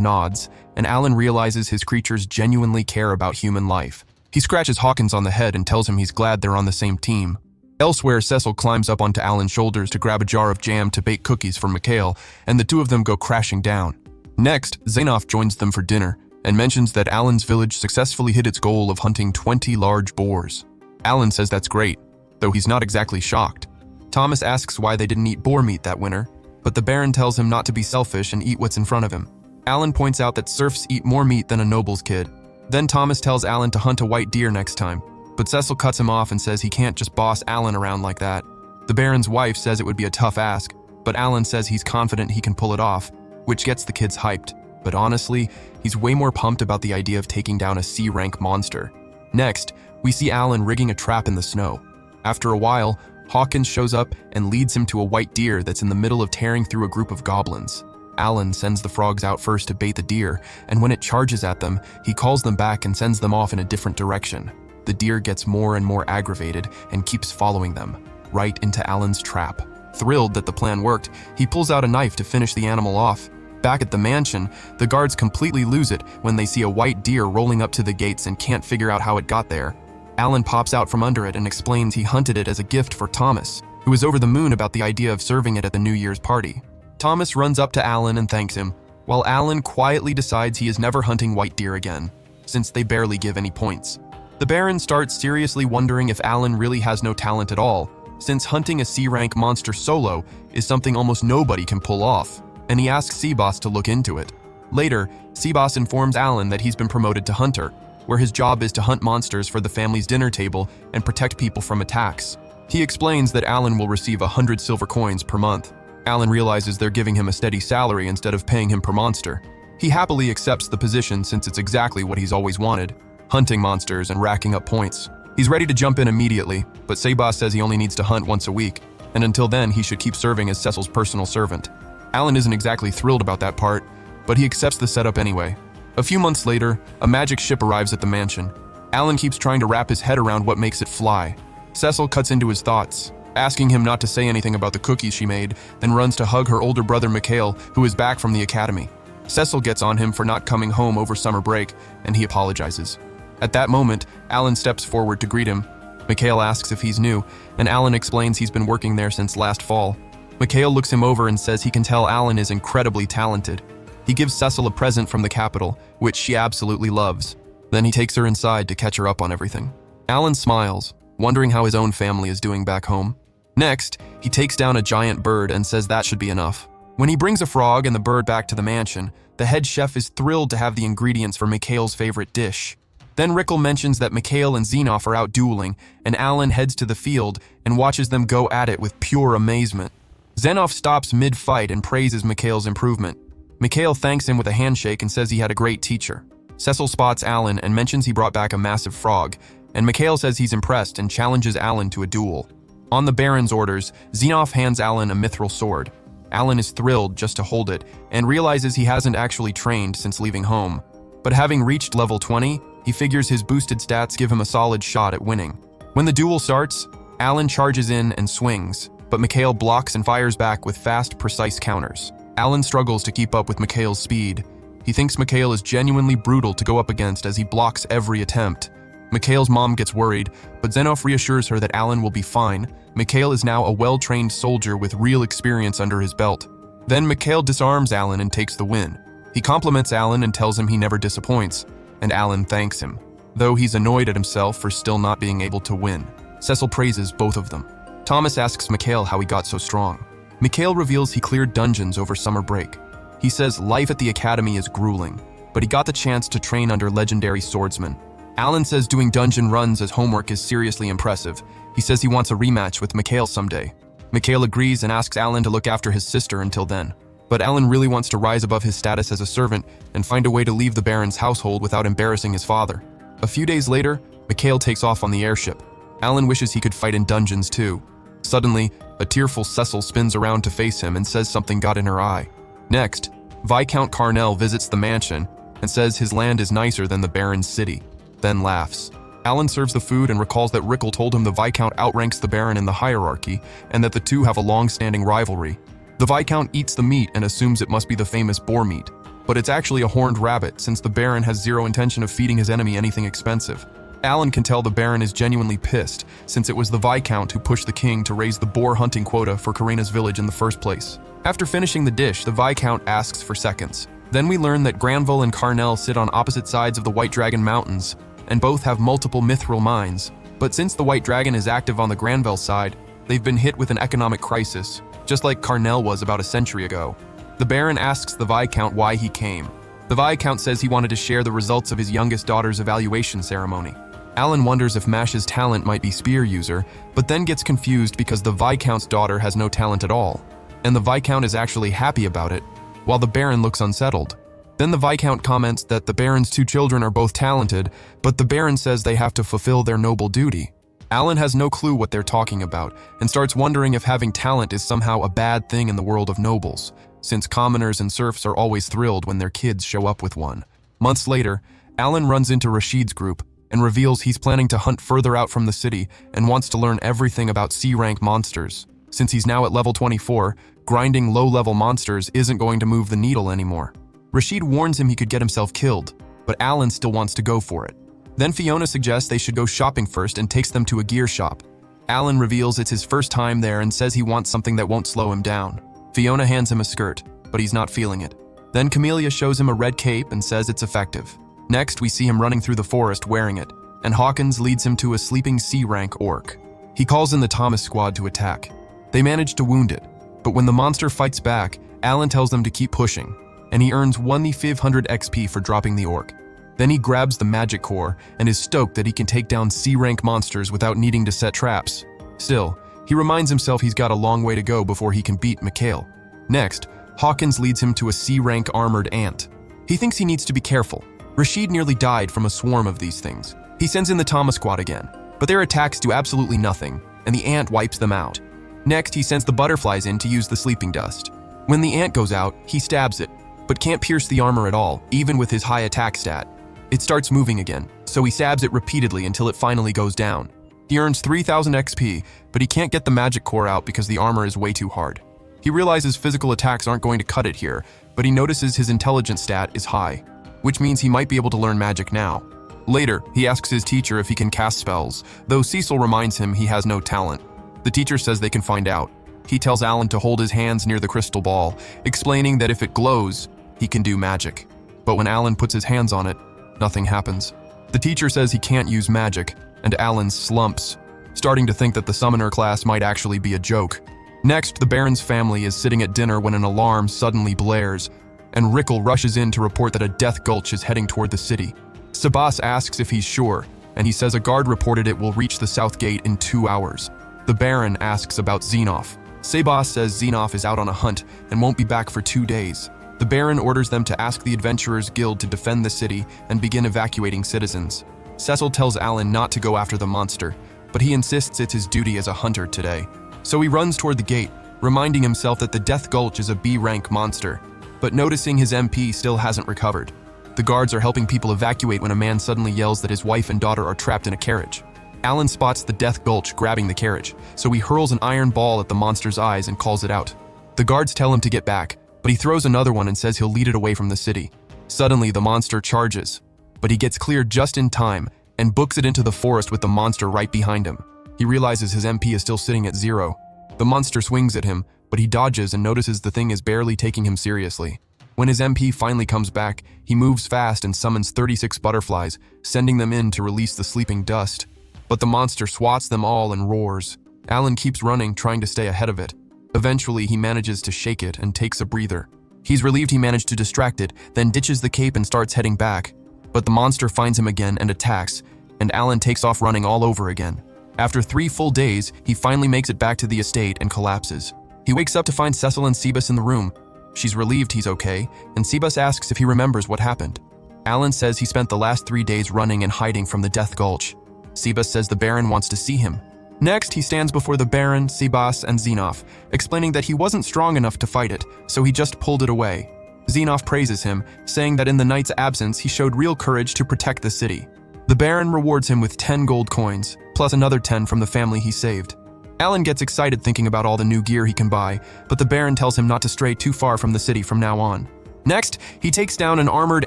nods, and Alan realizes his creatures genuinely care about human life. He scratches Hawkins on the head and tells him he's glad they're on the same team. Elsewhere, Cecile climbs up onto Alan's shoulders to grab a jar of jam to bake cookies for Mikhail, and the two of them go crashing down. Next, Zainov joins them for dinner and mentions that Alan's village successfully hit its goal of hunting 20 large boars. Alan says that's great, though he's not exactly shocked. Thomas asks why they didn't eat boar meat that winter, but the Baron tells him not to be selfish and eat what's in front of him. Alan points out that serfs eat more meat than a noble's kid. Then Thomas tells Alan to hunt a white deer next time, but Cecile cuts him off and says he can't just boss Alan around like that. The Baron's wife says it would be a tough ask, but Alan says he's confident he can pull it off, which gets the kids hyped. But honestly, he's way more pumped about the idea of taking down a C-rank monster. Next, we see Alan rigging a trap in the snow. After a while, Hawkins shows up and leads him to a white deer that's in the middle of tearing through a group of goblins. Alan sends the frogs out first to bait the deer, and when it charges at them, he calls them back and sends them off in a different direction. The deer gets more and more aggravated and keeps following them, right into Alan's trap. Thrilled that the plan worked, he pulls out a knife to finish the animal off. Back at the mansion, the guards completely lose it when they see a white deer rolling up to the gates and can't figure out how it got there. Alan pops out from under it and explains he hunted it as a gift for Thomas, who is over the moon about the idea of serving it at the New Year's party. Thomas runs up to Alan and thanks him, while Alan quietly decides he is never hunting white deer again, since they barely give any points. The Baron starts seriously wondering if Alan really has no talent at all, since hunting a C-rank monster solo is something almost nobody can pull off, and he asks Sebas to look into it. Later, Sebas informs Alan that he's been promoted to hunter, where his job is to hunt monsters for the family's dinner table and protect people from attacks. He explains that Alan will receive 100 silver coins per month. Alan realizes they're giving him a steady salary instead of paying him per monster. He happily accepts the position since it's exactly what he's always wanted, hunting monsters and racking up points. He's ready to jump in immediately, but Sebas says he only needs to hunt once a week, and until then he should keep serving as Cecile's personal servant. Alan isn't exactly thrilled about that part, but he accepts the setup anyway. A few months later, a magic ship arrives at the mansion. Alan keeps trying to wrap his head around what makes it fly. Cecile cuts into his thoughts, asking him not to say anything about the cookies she made, then runs to hug her older brother Mikhail, who is back from the academy. Cecile gets on him for not coming home over summer break, and he apologizes. At that moment, Alan steps forward to greet him. Mikhail asks if he's new, and Alan explains he's been working there since last fall. Mikhail looks him over and says he can tell Alan is incredibly talented. He gives Cecile a present from the capital, which she absolutely loves. Then he takes her inside to catch her up on everything. Alan smiles, wondering how his own family is doing back home. Next, he takes down a giant bird and says that should be enough. When he brings a frog and the bird back to the mansion, the head chef is thrilled to have the ingredients for Mikhail's favorite dish. Then Rickel mentions that Mikhail and Xenov are out dueling, and Alan heads to the field and watches them go at it with pure amazement. Xenov stops mid-fight and praises Mikhail's improvement. Mikhail thanks him with a handshake and says he had a great teacher. Cecile spots Alan and mentions he brought back a massive frog, and Mikhail says he's impressed and challenges Alan to a duel. On the Baron's orders, Xenov hands Alan a mithril sword. Alan is thrilled just to hold it and realizes he hasn't actually trained since leaving home. But having reached level 20, he figures his boosted stats give him a solid shot at winning. When the duel starts, Alan charges in and swings, but Mikhail blocks and fires back with fast, precise counters. Alan struggles to keep up with Mikhail's speed. He thinks Mikhail is genuinely brutal to go up against as he blocks every attempt. Mikhail's mom gets worried, but Xenov reassures her that Alan will be fine. Mikhail is now a well-trained soldier with real experience under his belt. Then Mikhail disarms Alan and takes the win. He compliments Alan and tells him he never disappoints, and Alan thanks him, though he's annoyed at himself for still not being able to win. Cecile praises both of them. Thomas asks Mikhail how he got so strong. Mikhail reveals he cleared dungeons over summer break. He says life at the academy is grueling, but he got the chance to train under legendary swordsmen. Alan says doing dungeon runs as homework is seriously impressive. He says he wants a rematch with Mikhail someday. Mikhail agrees and asks Alan to look after his sister until then. But Alan really wants to rise above his status as a servant and find a way to leave the Baron's household without embarrassing his father. A few days later, Mikhail takes off on the airship. Alan wishes he could fight in dungeons too. Suddenly, a tearful Cecile spins around to face him and says something got in her eye. Next, Viscount Carnell visits the mansion and says his land is nicer than the Baron's city, then laughs. Alan serves the food and recalls that Rickel told him the Viscount outranks the Baron in the hierarchy and that the two have a long-standing rivalry. The Viscount eats the meat and assumes it must be the famous boar meat, but it's actually a horned rabbit since the Baron has zero intention of feeding his enemy anything expensive. Alan can tell the Baron is genuinely pissed since it was the Viscount who pushed the king to raise the boar hunting quota for Karina's village in the first place. After finishing the dish, the Viscount asks for seconds. Then we learn that Granville and Carnell sit on opposite sides of the White Dragon Mountains, and both have multiple mithril mines. But since the White Dragon is active on the Granville side, they've been hit with an economic crisis, just like Carnell was about a century ago. The Baron asks the Viscount why he came. The Viscount says he wanted to share the results of his youngest daughter's evaluation ceremony. Alan wonders if Mash's talent might be spear user, but then gets confused because the Viscount's daughter has no talent at all, and the Viscount is actually happy about it, while the Baron looks unsettled. Then the Viscount comments that the Baron's two children are both talented, but the Baron says they have to fulfill their noble duty. Alan has no clue what they're talking about, and starts wondering if having talent is somehow a bad thing in the world of nobles, since commoners and serfs are always thrilled when their kids show up with one. Months later, Alan runs into Rashid's group, and reveals he's planning to hunt further out from the city and wants to learn everything about C-rank monsters. Since he's now at level 24, grinding low-level monsters isn't going to move the needle anymore. Rashid warns him he could get himself killed, but Alan still wants to go for it. Then Fiona suggests they should go shopping first and takes them to a gear shop. Alan reveals it's his first time there and says he wants something that won't slow him down. Fiona hands him a skirt, but he's not feeling it. Then Camellia shows him a red cape and says it's effective. Next, we see him running through the forest wearing it, and Hawkins leads him to a sleeping C-rank orc. He calls in the Thomas squad to attack. They manage to wound it, but when the monster fights back, Alan tells them to keep pushing, and he earns 1,500 XP for dropping the orc. Then he grabs the magic core and is stoked that he can take down C-rank monsters without needing to set traps. Still, he reminds himself he's got a long way to go before he can beat Mikhail. Next, Hawkins leads him to a C-rank armored ant. He thinks he needs to be careful. Rashid nearly died from a swarm of these things. He sends in the Thomas squad again, but their attacks do absolutely nothing, and the ant wipes them out. Next, he sends the butterflies in to use the sleeping dust. When the ant goes out, he stabs it, but can't pierce the armor at all, even with his high attack stat. It starts moving again, so he stabs it repeatedly until it finally goes down. He earns 3,000 XP, but he can't get the magic core out because the armor is way too hard. He He realizes physical attacks aren't going to cut it here, but he notices his intelligence stat is high, which means he might be able to learn magic now. Later, he asks his teacher if he can cast spells, though Cecile reminds him he has no talent. The teacher says they can find out. He tells Alan to hold his hands near the crystal ball, explaining that if it glows, he can do magic. But when Alan puts his hands on it, nothing happens. The teacher says he can't use magic, and Alan slumps, starting to think that the summoner class might actually be a joke. Next, the Baron's family is sitting at dinner when an alarm suddenly blares, and Rickle rushes in to report that a death gulch is heading toward the city. Sebas asks if he's sure, and he says a guard reported it will reach the south gate in 2 hours. The Baron asks about Xenoph. Sebas says Xenoph is out on a hunt and won't be back for 2 days. The Baron orders them to ask the Adventurers Guild to defend the city and begin evacuating citizens. Cecile tells Alan not to go after the monster, but he insists it's his duty as a hunter today. So he runs toward the gate, reminding himself that the Death Gulch is a B-rank monster, but noticing his MP still hasn't recovered. The guards are helping people evacuate when a man suddenly yells that his wife and daughter are trapped in a carriage. Alan spots the Death Gulch grabbing the carriage, so he hurls an iron ball at the monster's eyes and calls it out. The guards tell him to get back, but he throws another one and says he'll lead it away from the city. Suddenly, the monster charges, but he gets cleared just in time and books it into the forest with the monster right behind him. He realizes his MP is still sitting at 0. The monster swings at him, but he dodges and notices the thing is barely taking him seriously. When his MP finally comes back, he moves fast and summons 36 butterflies, sending them in to release the sleeping dust. But the monster swats them all and roars. Alan keeps running, trying to stay ahead of it. Eventually, he manages to shake it and takes a breather. He's relieved he managed to distract it, then ditches the cape and starts heading back. But the monster finds him again and attacks, and Alan takes off running all over again. After 3 full days, he finally makes it back to the estate and collapses. He wakes up to find Cecile and Sebas in the room. She's relieved he's okay, and Sebas asks if he remembers what happened. Alan says he spent the last 3 days running and hiding from the Death Gulch. Sebas says the Baron wants to see him. Next, he stands before the Baron, Sebas, and Xenoph, explaining that he wasn't strong enough to fight it, so he just pulled it away. Xenoph praises him, saying that in the knight's absence he showed real courage to protect the city. The Baron rewards him with 10 gold coins, plus another 10 from the family he saved. Alan gets excited thinking about all the new gear he can buy, but the Baron tells him not to stray too far from the city from now on. Next, he takes down an armored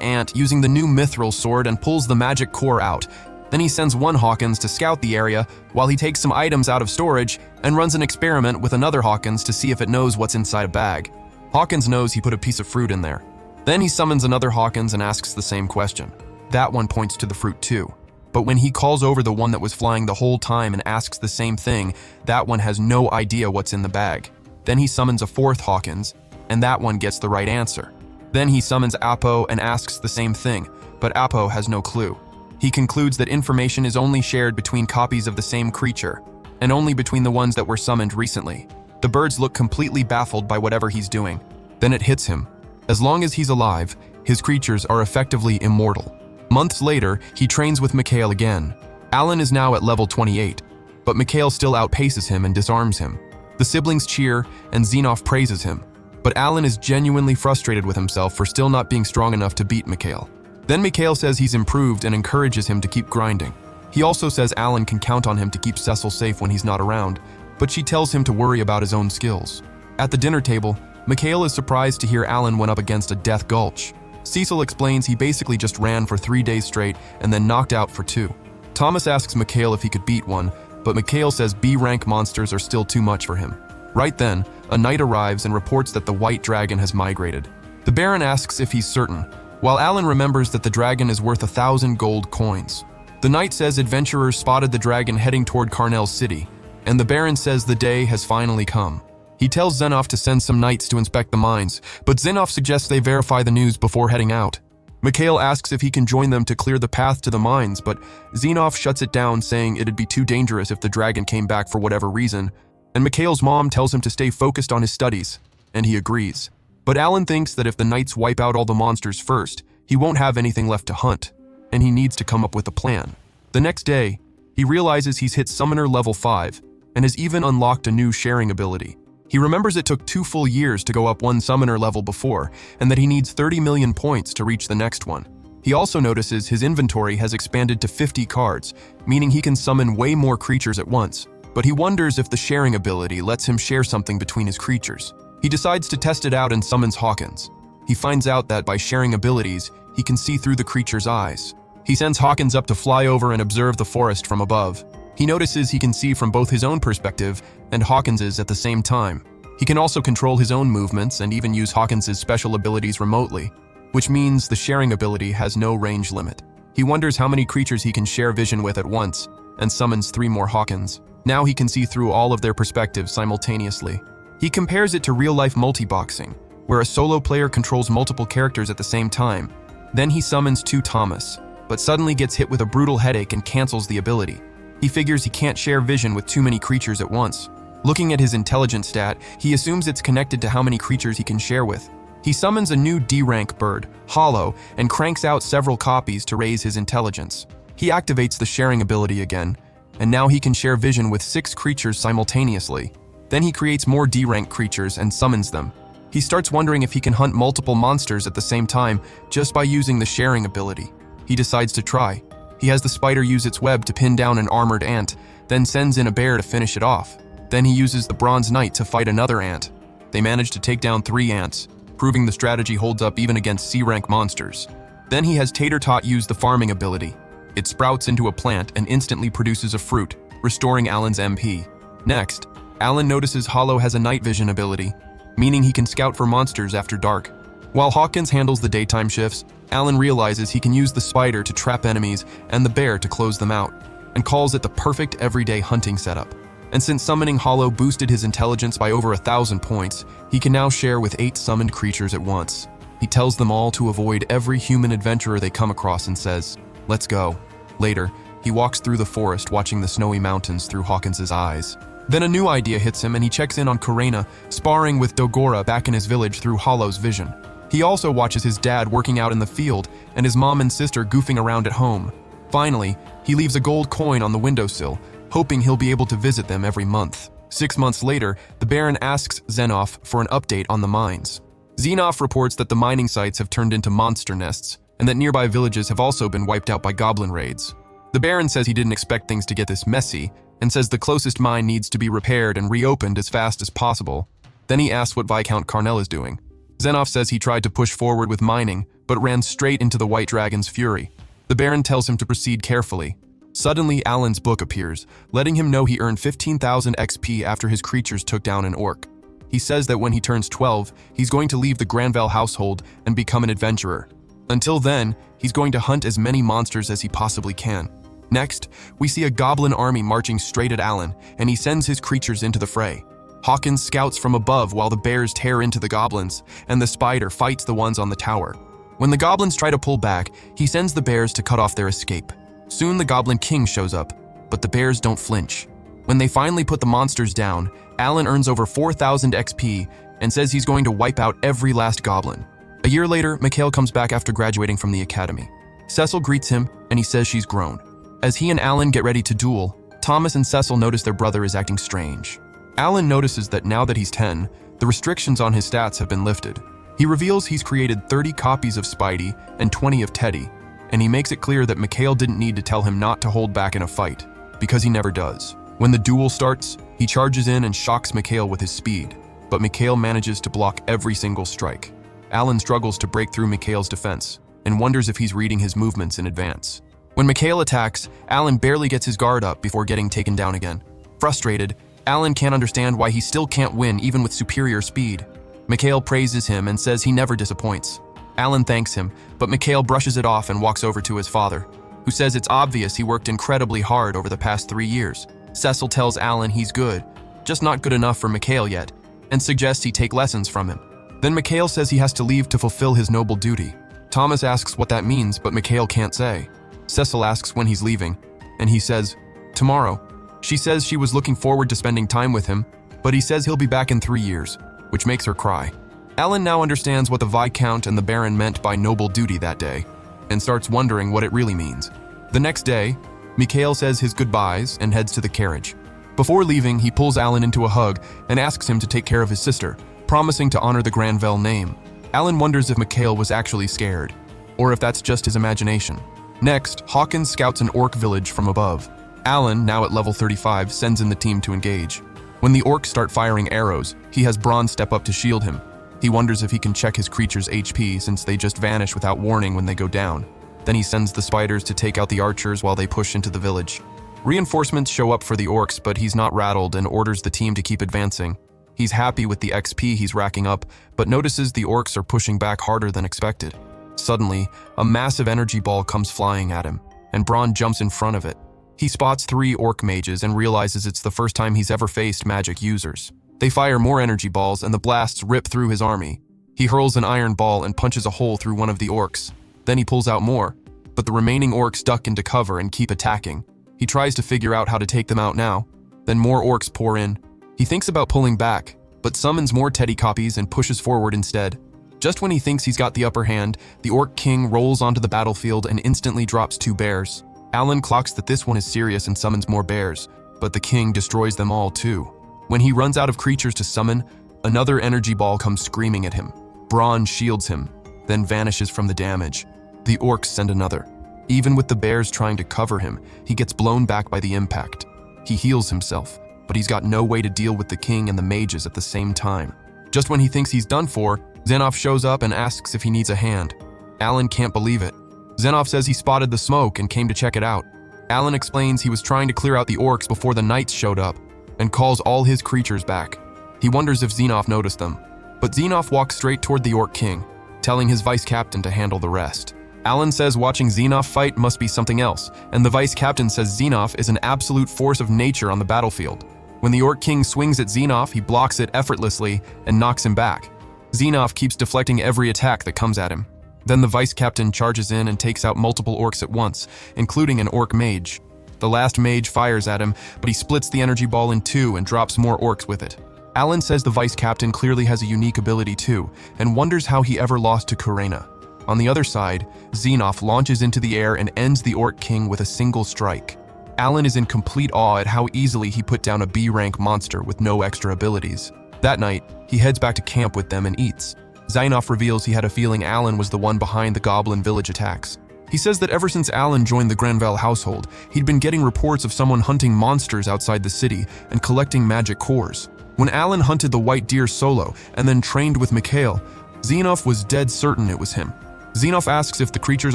ant using the new mithril sword and pulls the magic core out. Then he sends one Hawkins to scout the area while he takes some items out of storage and runs an experiment with another Hawkins to see if it knows what's inside a bag. Hawkins knows he put a piece of fruit in there. Then he summons another Hawkins and asks the same question. That one points to the fruit too. But when he calls over the one that was flying the whole time and asks the same thing, that one has no idea what's in the bag. Then he summons a fourth Hawkins, and that one gets the right answer. Then he summons Apo and asks the same thing, but Apo has no clue. He concludes that information is only shared between copies of the same creature, and only between the ones that were summoned recently. The birds look completely baffled by whatever he's doing. Then it hits him. As long as he's alive, his creatures are effectively immortal. Months later, he trains with Mikhail again. Alan is now at level 28, but Mikhail still outpaces him and disarms him. The siblings cheer, and Xenoph praises him, but Alan is genuinely frustrated with himself for still not being strong enough to beat Mikhail. Then Mikhail says he's improved and encourages him to keep grinding. He also says Alan can count on him to keep Cecile safe when he's not around, but she tells him to worry about his own skills. At the dinner table, Mikhail is surprised to hear Alan went up against a Death Gulch. Cecile explains he basically just ran for 3 days straight and then knocked out for 2. Thomas asks Mikhail if he could beat one, but Mikhail says B-rank monsters are still too much for him. Right then, a knight arrives and reports that the white dragon has migrated. The Baron asks if he's certain, while Alan remembers that the dragon is worth 1,000 gold coins. The knight says adventurers spotted the dragon heading toward Carnell's city, and the Baron says the day has finally come. He tells Xenoph to send some knights to inspect the mines, but Xenoph suggests they verify the news before heading out. Mikhail asks if he can join them to clear the path to the mines, but Xenoph shuts it down, saying it'd be too dangerous if the dragon came back for whatever reason, and Mikhail's mom tells him to stay focused on his studies, and he agrees. But Alan thinks that if the knights wipe out all the monsters first, he won't have anything left to hunt, and he needs to come up with a plan. The next day, he realizes he's hit Summoner level 5, and has even unlocked a new sharing ability. He remembers it took 2 full years to go up 1 summoner level before, and that he needs 30 million points to reach the next one. He also notices his inventory has expanded to 50 cards, meaning he can summon way more creatures at once. But he wonders if the sharing ability lets him share something between his creatures. He decides to test it out and summons Hawkins. He finds out that by sharing abilities, he can see through the creature's eyes. He sends Hawkins up to fly over and observe the forest from above. He notices he can see from both his own perspective and Hawkins's at the same time. He can also control his own movements and even use Hawkins's special abilities remotely, which means the sharing ability has no range limit. He wonders how many creatures he can share vision with at once and summons 3 more Hawkins. Now he can see through all of their perspectives simultaneously. He compares it to real-life multi-boxing, where a solo player controls multiple characters at the same time. Then he summons 2 Thomas, but suddenly gets hit with a brutal headache and cancels the ability. He figures he can't share vision with too many creatures at once. Looking at his intelligence stat, he assumes it's connected to how many creatures he can share with. He summons a new D-rank bird, Hollow, and cranks out several copies to raise his intelligence. He activates the sharing ability again, and now he can share vision with 6 creatures simultaneously. Then he creates more D-rank creatures and summons them. He starts wondering if he can hunt multiple monsters at the same time just by using the sharing ability. He decides to try. He has the spider use its web to pin down an armored ant, then sends in a bear to finish it off. Then he uses the bronze knight to fight another ant. They manage to take down 3 ants, proving the strategy holds up even against C-rank monsters. Then he has Tater Tot use the farming ability. It sprouts into a plant and instantly produces a fruit, restoring Alan's MP. Next, Alan notices Hollow has a night vision ability, meaning he can scout for monsters after dark. While Hawkins handles the daytime shifts, Alan realizes he can use the spider to trap enemies and the bear to close them out, and calls it the perfect everyday hunting setup. And since summoning Hollow boosted his intelligence by over 1,000 points, he can now share with 8 summoned creatures at once. He tells them all to avoid every human adventurer they come across and says, "Let's go." Later, he walks through the forest watching the snowy mountains through Hawkins' eyes. Then a new idea hits him and he checks in on Karina, sparring with Dogora back in his village through Hollow's vision. He also watches his dad working out in the field and his mom and sister goofing around at home. Finally, he leaves a gold coin on the windowsill, hoping he'll be able to visit them every month. 6 months later, the Baron asks Xenoff for an update on the mines. Xenoff reports that the mining sites have turned into monster nests, and that nearby villages have also been wiped out by goblin raids. The Baron says he didn't expect things to get this messy, and says the closest mine needs to be repaired and reopened as fast as possible. Then he asks what Viscount Carnell is doing. Xenoff says he tried to push forward with mining, but ran straight into the White Dragon's fury. The Baron tells him to proceed carefully. Suddenly, Alan's book appears, letting him know he earned 15,000 XP after his creatures took down an orc. He says that when he turns 12, he's going to leave the Granville household and become an adventurer. Until then, he's going to hunt as many monsters as he possibly can. Next, we see a goblin army marching straight at Alan, and he sends his creatures into the fray. Hawkins scouts from above while the bears tear into the goblins, and the spider fights the ones on the tower. When the goblins try to pull back, he sends the bears to cut off their escape. Soon the Goblin King shows up, but the bears don't flinch. When they finally put the monsters down, Alan earns over 4,000 XP and says he's going to wipe out every last goblin. A year later, Mikhail comes back after graduating from the academy. Cecile greets him, and he says she's grown. As he and Alan get ready to duel, Thomas and Cecile notice their brother is acting strange. Alan notices that now that he's 10, the restrictions on his stats have been lifted. He reveals he's created 30 copies of Spidey and 20 of Teddy, and he makes it clear that Mikhail didn't need to tell him not to hold back in a fight, because he never does. When the duel starts, he charges in and shocks Mikhail with his speed, but Mikhail manages to block every single strike. Alan struggles to break through Mikhail's defense, and wonders if he's reading his movements in advance. When Mikhail attacks, Alan barely gets his guard up before getting taken down again. Frustrated, Alan can't understand why he still can't win even with superior speed. Mikhail praises him and says he never disappoints. Alan thanks him, but Mikhail brushes it off and walks over to his father, who says it's obvious he worked incredibly hard over the past 3 years. Cecile tells Alan he's good, just not good enough for Mikhail yet, and suggests he take lessons from him. Then Mikhail says he has to leave to fulfill his noble duty. Thomas asks what that means, but Mikhail can't say. Cecile asks when he's leaving, and he says, "Tomorrow." She says she was looking forward to spending time with him, but he says he'll be back in 3 years, which makes her cry. Alan now understands what the Viscount and the Baron meant by noble duty that day, and starts wondering what it really means. The next day, Mikhail says his goodbyes and heads to the carriage. Before leaving, he pulls Alan into a hug and asks him to take care of his sister, promising to honor the Granville name. Alan wonders if Mikhail was actually scared, or if that's just his imagination. Next, Hawkins scouts an orc village from above. Alan, now at level 35, sends in the team to engage. When the orcs start firing arrows, he has Braun step up to shield him. He wonders if he can check his creature's HP since they just vanish without warning when they go down. Then he sends the spiders to take out the archers while they push into the village. Reinforcements show up for the orcs, but he's not rattled and orders the team to keep advancing. He's happy with the XP he's racking up, but notices the orcs are pushing back harder than expected. Suddenly, a massive energy ball comes flying at him, and Braun jumps in front of it. He spots 3 orc mages and realizes it's the first time he's ever faced magic users. They fire more energy balls and the blasts rip through his army. He hurls an iron ball and punches a hole through one of the orcs. Then he pulls out more, but the remaining orcs duck into cover and keep attacking. He tries to figure out how to take them out now. Then more orcs pour in. He thinks about pulling back, but summons more Teddy copies and pushes forward instead. Just when he thinks he's got the upper hand, the Orc King rolls onto the battlefield and instantly drops 2 bears. Alan clocks that this one is serious and summons more bears, but the king destroys them all too. When he runs out of creatures to summon, another energy ball comes screaming at him. Braun shields him, then vanishes from the damage. The orcs send another. Even with the bears trying to cover him, he gets blown back by the impact. He heals himself, but he's got no way to deal with the king and the mages at the same time. Just when he thinks he's done for, Xenoph shows up and asks if he needs a hand. Alan can't believe it. Xenoph says he spotted the smoke and came to check it out. Alan explains he was trying to clear out the orcs before the knights showed up, and calls all his creatures back. He wonders if Xenoph noticed them, but Xenoph walks straight toward the Orc King, telling his vice captain to handle the rest. Alan says watching Xenoph fight must be something else, and the vice captain says Xenoph is an absolute force of nature on the battlefield. When the Orc King swings at Xenoph, he blocks it effortlessly and knocks him back. Xenoph keeps deflecting every attack that comes at him. Then the vice captain charges in and takes out multiple orcs at once, including an orc mage. The last mage fires at him, but he splits the energy ball in 2 and drops more orcs with it. Alan says the vice captain clearly has a unique ability too, and wonders how he ever lost to Karina. On the other side, Xenoph launches into the air and ends the Orc King with a single strike. Alan is in complete awe at how easily he put down a B-rank monster with no extra abilities. That night, he heads back to camp with them and eats. Xenoph reveals he had a feeling Alan was the one behind the goblin village attacks. He says that ever since Alan joined the Granville household, he'd been getting reports of someone hunting monsters outside the city and collecting magic cores. When Alan hunted the white deer solo and then trained with Cecile, Xenoph was dead certain it was him. Xenoph asks if the creatures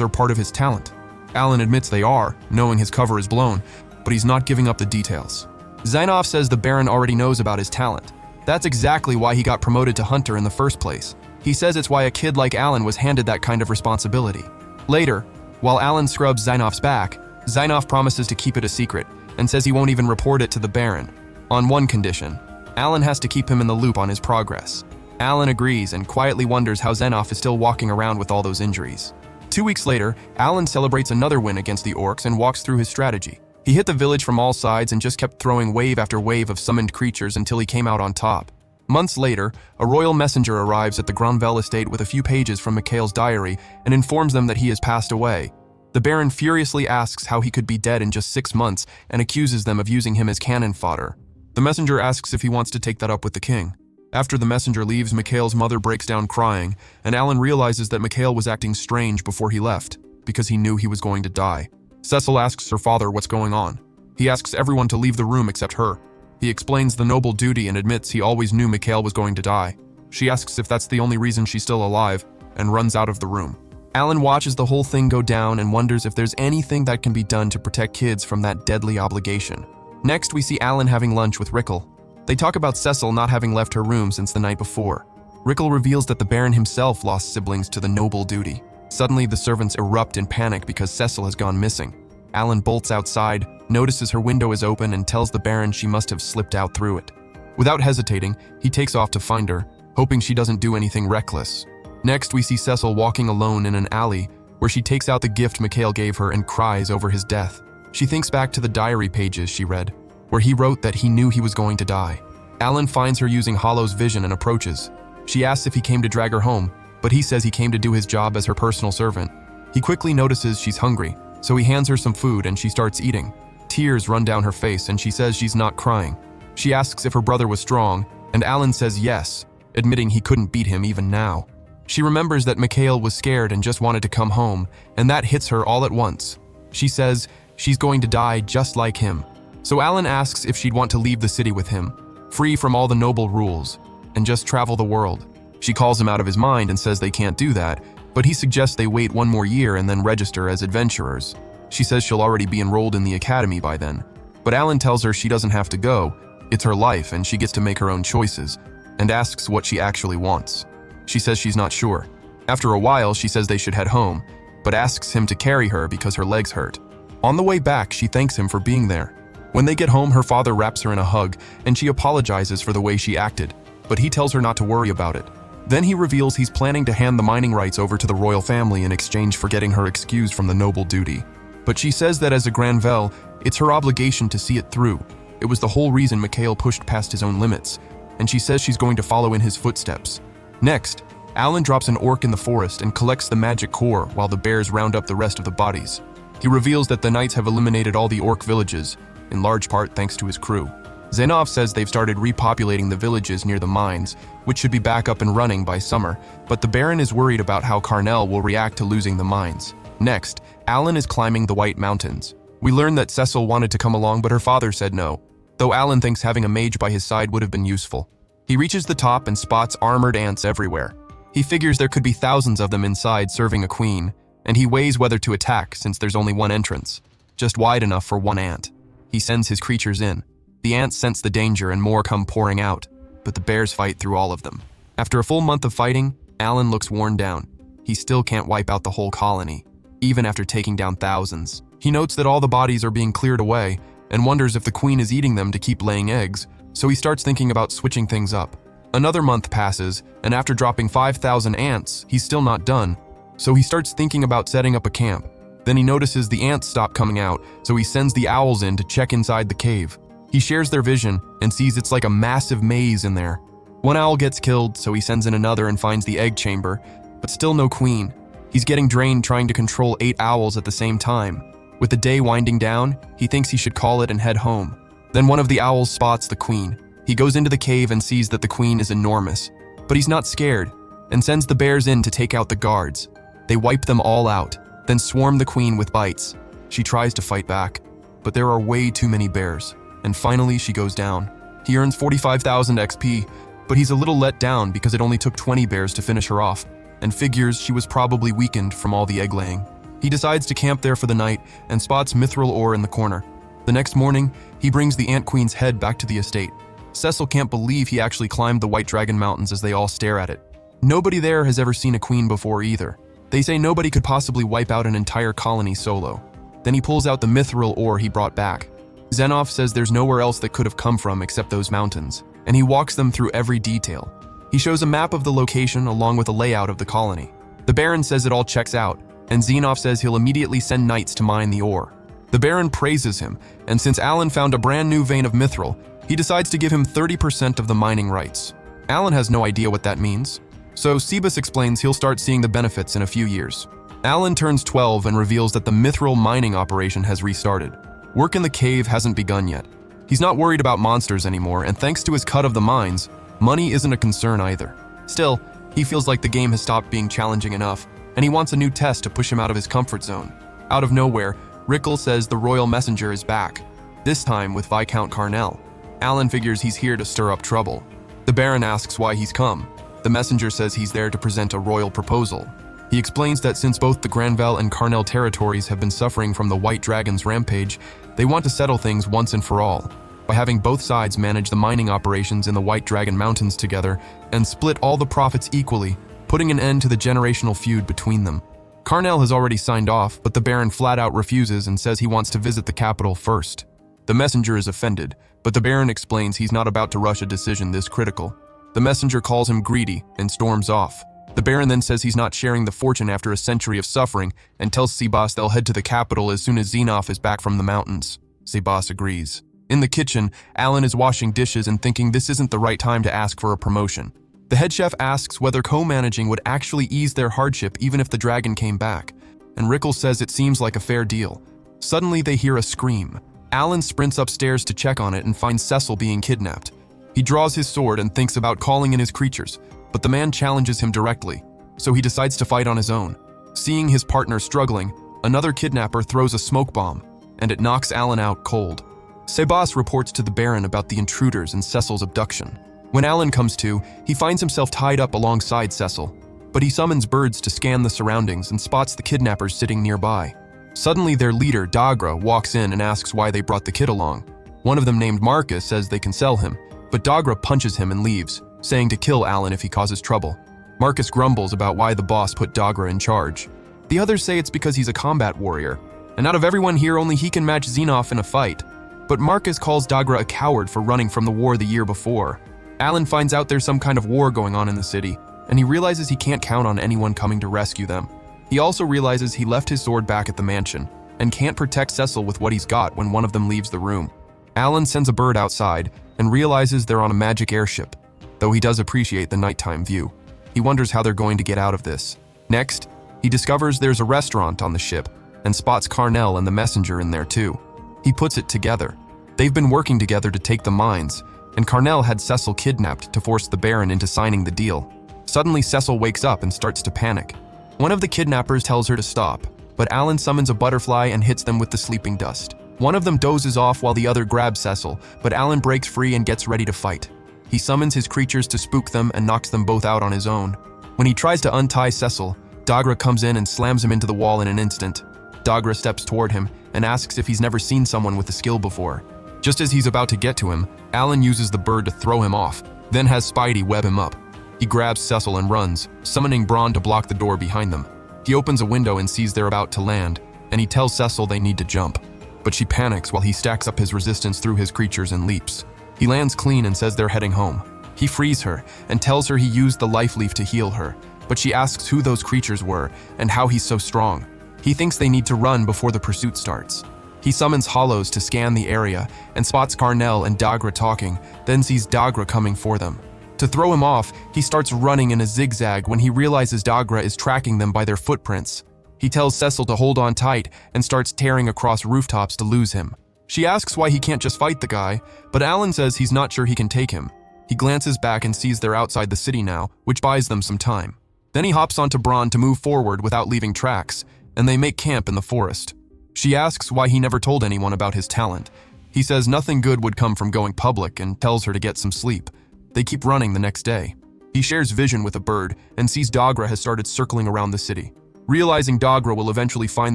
are part of his talent. Alan admits they are, knowing his cover is blown, but he's not giving up the details. Xenoph says the Baron already knows about his talent. That's exactly why he got promoted to hunter in the first place. He says it's why a kid like Alan was handed that kind of responsibility. Later, while Alan scrubs Xenoph's back, Xenoph promises to keep it a secret and says he won't even report it to the Baron. On one condition, Alan has to keep him in the loop on his progress. Alan agrees and quietly wonders how Xenoph is still walking around with all those injuries. 2 weeks later, Alan celebrates another win against the orcs and walks through his strategy. He hit the village from all sides and just kept throwing wave after wave of summoned creatures until he came out on top. Months later, a royal messenger arrives at the Granville estate with a few pages from Cecile's diary and informs them that he has passed away. The Baron furiously asks how he could be dead in just 6 months and accuses them of using him as cannon fodder. The messenger asks if he wants to take that up with the king. After the messenger leaves, Cecile's mother breaks down crying, and Alan realizes that Cecile was acting strange before he left, because he knew he was going to die. Cecile asks her father what's going on. He asks everyone to leave the room except her. He explains the noble duty and admits he always knew Cecile was going to die. She asks if that's the only reason she's still alive, and runs out of the room. Alan watches the whole thing go down and wonders if there's anything that can be done to protect kids from that deadly obligation. Next, we see Alan having lunch with Rickel. They talk about Cecile not having left her room since the night before. Rickel reveals that the Baron himself lost siblings to the noble duty. Suddenly, the servants erupt in panic because Cecile has gone missing. Alan bolts outside, notices her window is open, and tells the Baron she must have slipped out through it. Without hesitating, he takes off to find her, hoping she doesn't do anything reckless. Next, we see Cecile walking alone in an alley, where she takes out the gift Cecile gave her and cries over his death. She thinks back to the diary pages she read, where he wrote that he knew he was going to die. Alan finds her using Hollow's vision and approaches. She asks if he came to drag her home, but he says he came to do his job as her personal servant. He quickly notices she's hungry, so he hands her some food and she starts eating. Tears run down her face and she says she's not crying. She asks if her brother was strong, and Alan says yes, admitting he couldn't beat him even now. She remembers that Cecile was scared and just wanted to come home, and that hits her all at once. She says she's going to die just like him. So Alan asks if she'd want to leave the city with him. free from all the noble rules, and just travel the world. She calls him out of his mind and says they can't do that, but he suggests they wait 1 more year and then register as adventurers. She says she'll already be enrolled in the academy by then. But Alan tells her she doesn't have to go, it's her life and she gets to make her own choices, and asks what she actually wants. She says she's not sure. After a while, she says they should head home, but asks him to carry her because her legs hurt. On the way back, she thanks him for being there. When they get home, her father wraps her in a hug, and she apologizes for the way she acted, but he tells her not to worry about it. Then he reveals he's planning to hand the mining rights over to the royal family in exchange for getting her excused from the noble duty. But she says that as a Granville, it's her obligation to see it through. It was the whole reason Mikhail pushed past his own limits, and she says she's going to follow in his footsteps. Next, Alan drops an orc in the forest and collects the magic core while the bears round up the rest of the bodies. He reveals that the knights have eliminated all the orc villages, in large part thanks to his crew. Zenov says they've started repopulating the villages near the mines, which should be back up and running by summer, but the Baron is worried about how Karnell will react to losing the mines. Next, Alan is climbing the White Mountains. We learn that Cecile wanted to come along, but her father said no, though Alan thinks having a mage by his side would have been useful. He reaches the top and spots armored ants everywhere. He figures there could be thousands of them inside serving a queen, and he weighs whether to attack since there's only one entrance, just wide enough for one ant. He sends his creatures in. The ants sense the danger and more come pouring out, but the bears fight through all of them. After a full month of fighting, Alan looks worn down. He still can't wipe out the whole colony, even after taking down thousands. He notes that all the bodies are being cleared away and wonders if the queen is eating them to keep laying eggs, so he starts thinking about switching things up. Another month passes, and after dropping 5,000 ants, he's still not done, so he starts thinking about setting up a camp. Then he notices the ants stop coming out, so he sends the owls in to check inside the cave. He shares their vision and sees it's like a massive maze in there. One owl gets killed, so he sends in another and finds the egg chamber, but still no queen. He's getting drained trying to control 8 owls at the same time. With the day winding down, he thinks he should call it and head home. Then one of the owls spots the queen. He goes into the cave and sees that the queen is enormous, but he's not scared and sends the bears in to take out the guards. They wipe them all out, then swarm the queen with bites. She tries to fight back, but there are way too many bears, and finally she goes down. He earns 45,000 XP, but he's a little let down because it only took 20 bears to finish her off, and figures she was probably weakened from all the egg laying. He decides to camp there for the night and spots mithril ore in the corner. The next morning, he brings the Ant Queen's head back to the estate. Cecile can't believe he actually climbed the White Dragon Mountains as they all stare at it. Nobody there has ever seen a queen before either. They say nobody could possibly wipe out an entire colony solo. Then he pulls out the mithril ore he brought back. Zenov says there's nowhere else that could have come from except those mountains, and he walks them through every detail. He shows a map of the location along with a layout of the colony. The Baron says it all checks out, and Zenov says he'll immediately send knights to mine the ore. The Baron praises him, and since Alan found a brand new vein of mithril, he decides to give him 30% of the mining rights. Alan has no idea what that means, so Sebus explains he'll start seeing the benefits in a few years. Alan turns 12 and reveals that the mithril mining operation has restarted. Work in the cave hasn't begun yet. He's not worried about monsters anymore, and thanks to his cut of the mines, money isn't a concern either. Still, he feels like the game has stopped being challenging enough, and he wants a new test to push him out of his comfort zone. Out of nowhere, Rickle says the royal messenger is back, this time with Viscount Karnell. Alan figures he's here to stir up trouble. The Baron asks why he's come. The messenger says he's there to present a royal proposal. He explains that since both the Granville and Karnell territories have been suffering from the White Dragon's rampage, they want to settle things once and for all, by having both sides manage the mining operations in the White Dragon Mountains together and split all the profits equally, putting an end to the generational feud between them. Karnell has already signed off, but the Baron flat out refuses and says he wants to visit the capital first. The messenger is offended, but the Baron explains he's not about to rush a decision this critical. The messenger calls him greedy and storms off. The Baron then says he's not sharing the fortune after a century of suffering and tells Sebas they'll head to the capital as soon as Zenov is back from the mountains. Sebas agrees. In the kitchen, Alan is washing dishes and thinking this isn't the right time to ask for a promotion. The head chef asks whether co-managing would actually ease their hardship even if the dragon came back, and Rickle says it seems like a fair deal. Suddenly they hear a scream. Alan sprints upstairs to check on it and finds Cecile being kidnapped. He draws his sword and thinks about calling in his creatures, but the man challenges him directly, so he decides to fight on his own. Seeing his partner struggling, another kidnapper throws a smoke bomb, and it knocks Alan out cold. Sebas reports to the Baron about the intruders and Cecile's abduction. When Alan comes to, he finds himself tied up alongside Cecile, but he summons birds to scan the surroundings and spots the kidnappers sitting nearby. Suddenly, their leader, Dagra, walks in and asks why they brought the kid along. One of them, named Marcus, says they can sell him, but Dagra punches him and leaves, saying to kill Alan if he causes trouble. Marcus grumbles about why the boss put Dagra in charge. The others say it's because he's a combat warrior, and out of everyone here, only he can match Xenoph in a fight. But Marcus calls Dagra a coward for running from the war the year before. Alan finds out there's some kind of war going on in the city, and he realizes he can't count on anyone coming to rescue them. He also realizes he left his sword back at the mansion, and can't protect Cecile with what he's got when one of them leaves the room. Alan sends a bird outside, and realizes they're on a magic airship, though he does appreciate the nighttime view. He wonders how they're going to get out of this. Next, he discovers there's a restaurant on the ship, and spots Carnell and the messenger in there too. He puts it together. They've been working together to take the mines, and Carnell had Cecile kidnapped to force the Baron into signing the deal. Suddenly, Cecile wakes up and starts to panic. One of the kidnappers tells her to stop, but Alan summons a butterfly and hits them with the sleeping dust. One of them dozes off while the other grabs Cecile, but Alan breaks free and gets ready to fight. He summons his creatures to spook them and knocks them both out on his own. When he tries to untie Cecile, Dagra comes in and slams him into the wall in an instant. Dagra steps toward him and asks if he's never seen someone with the skill before. Just as he's about to get to him, Alan uses the bird to throw him off, then has Spidey web him up. He grabs Cecile and runs, summoning Braun to block the door behind them. He opens a window and sees they're about to land, and he tells Cecile they need to jump. But she panics while he stacks up his resistance through his creatures and leaps. He lands clean and says they're heading home. He frees her and tells her he used the life leaf to heal her, but she asks who those creatures were and how he's so strong. He thinks they need to run before the pursuit starts. He summons Hollows to scan the area and spots Carnell and Dagra talking, then sees Dagra coming for them. To throw him off, he starts running in a zigzag when he realizes Dagra is tracking them by their footprints. He tells Cecile to hold on tight and starts tearing across rooftops to lose him. She asks why he can't just fight the guy, but Alan says he's not sure he can take him. He glances back and sees they're outside the city now, which buys them some time. Then he hops onto Braun to move forward without leaving tracks, and they make camp in the forest. She asks why he never told anyone about his talent. He says nothing good would come from going public and tells her to get some sleep. They keep running the next day. He shares vision with a bird and sees Dagra has started circling around the city. Realizing Dagra will eventually find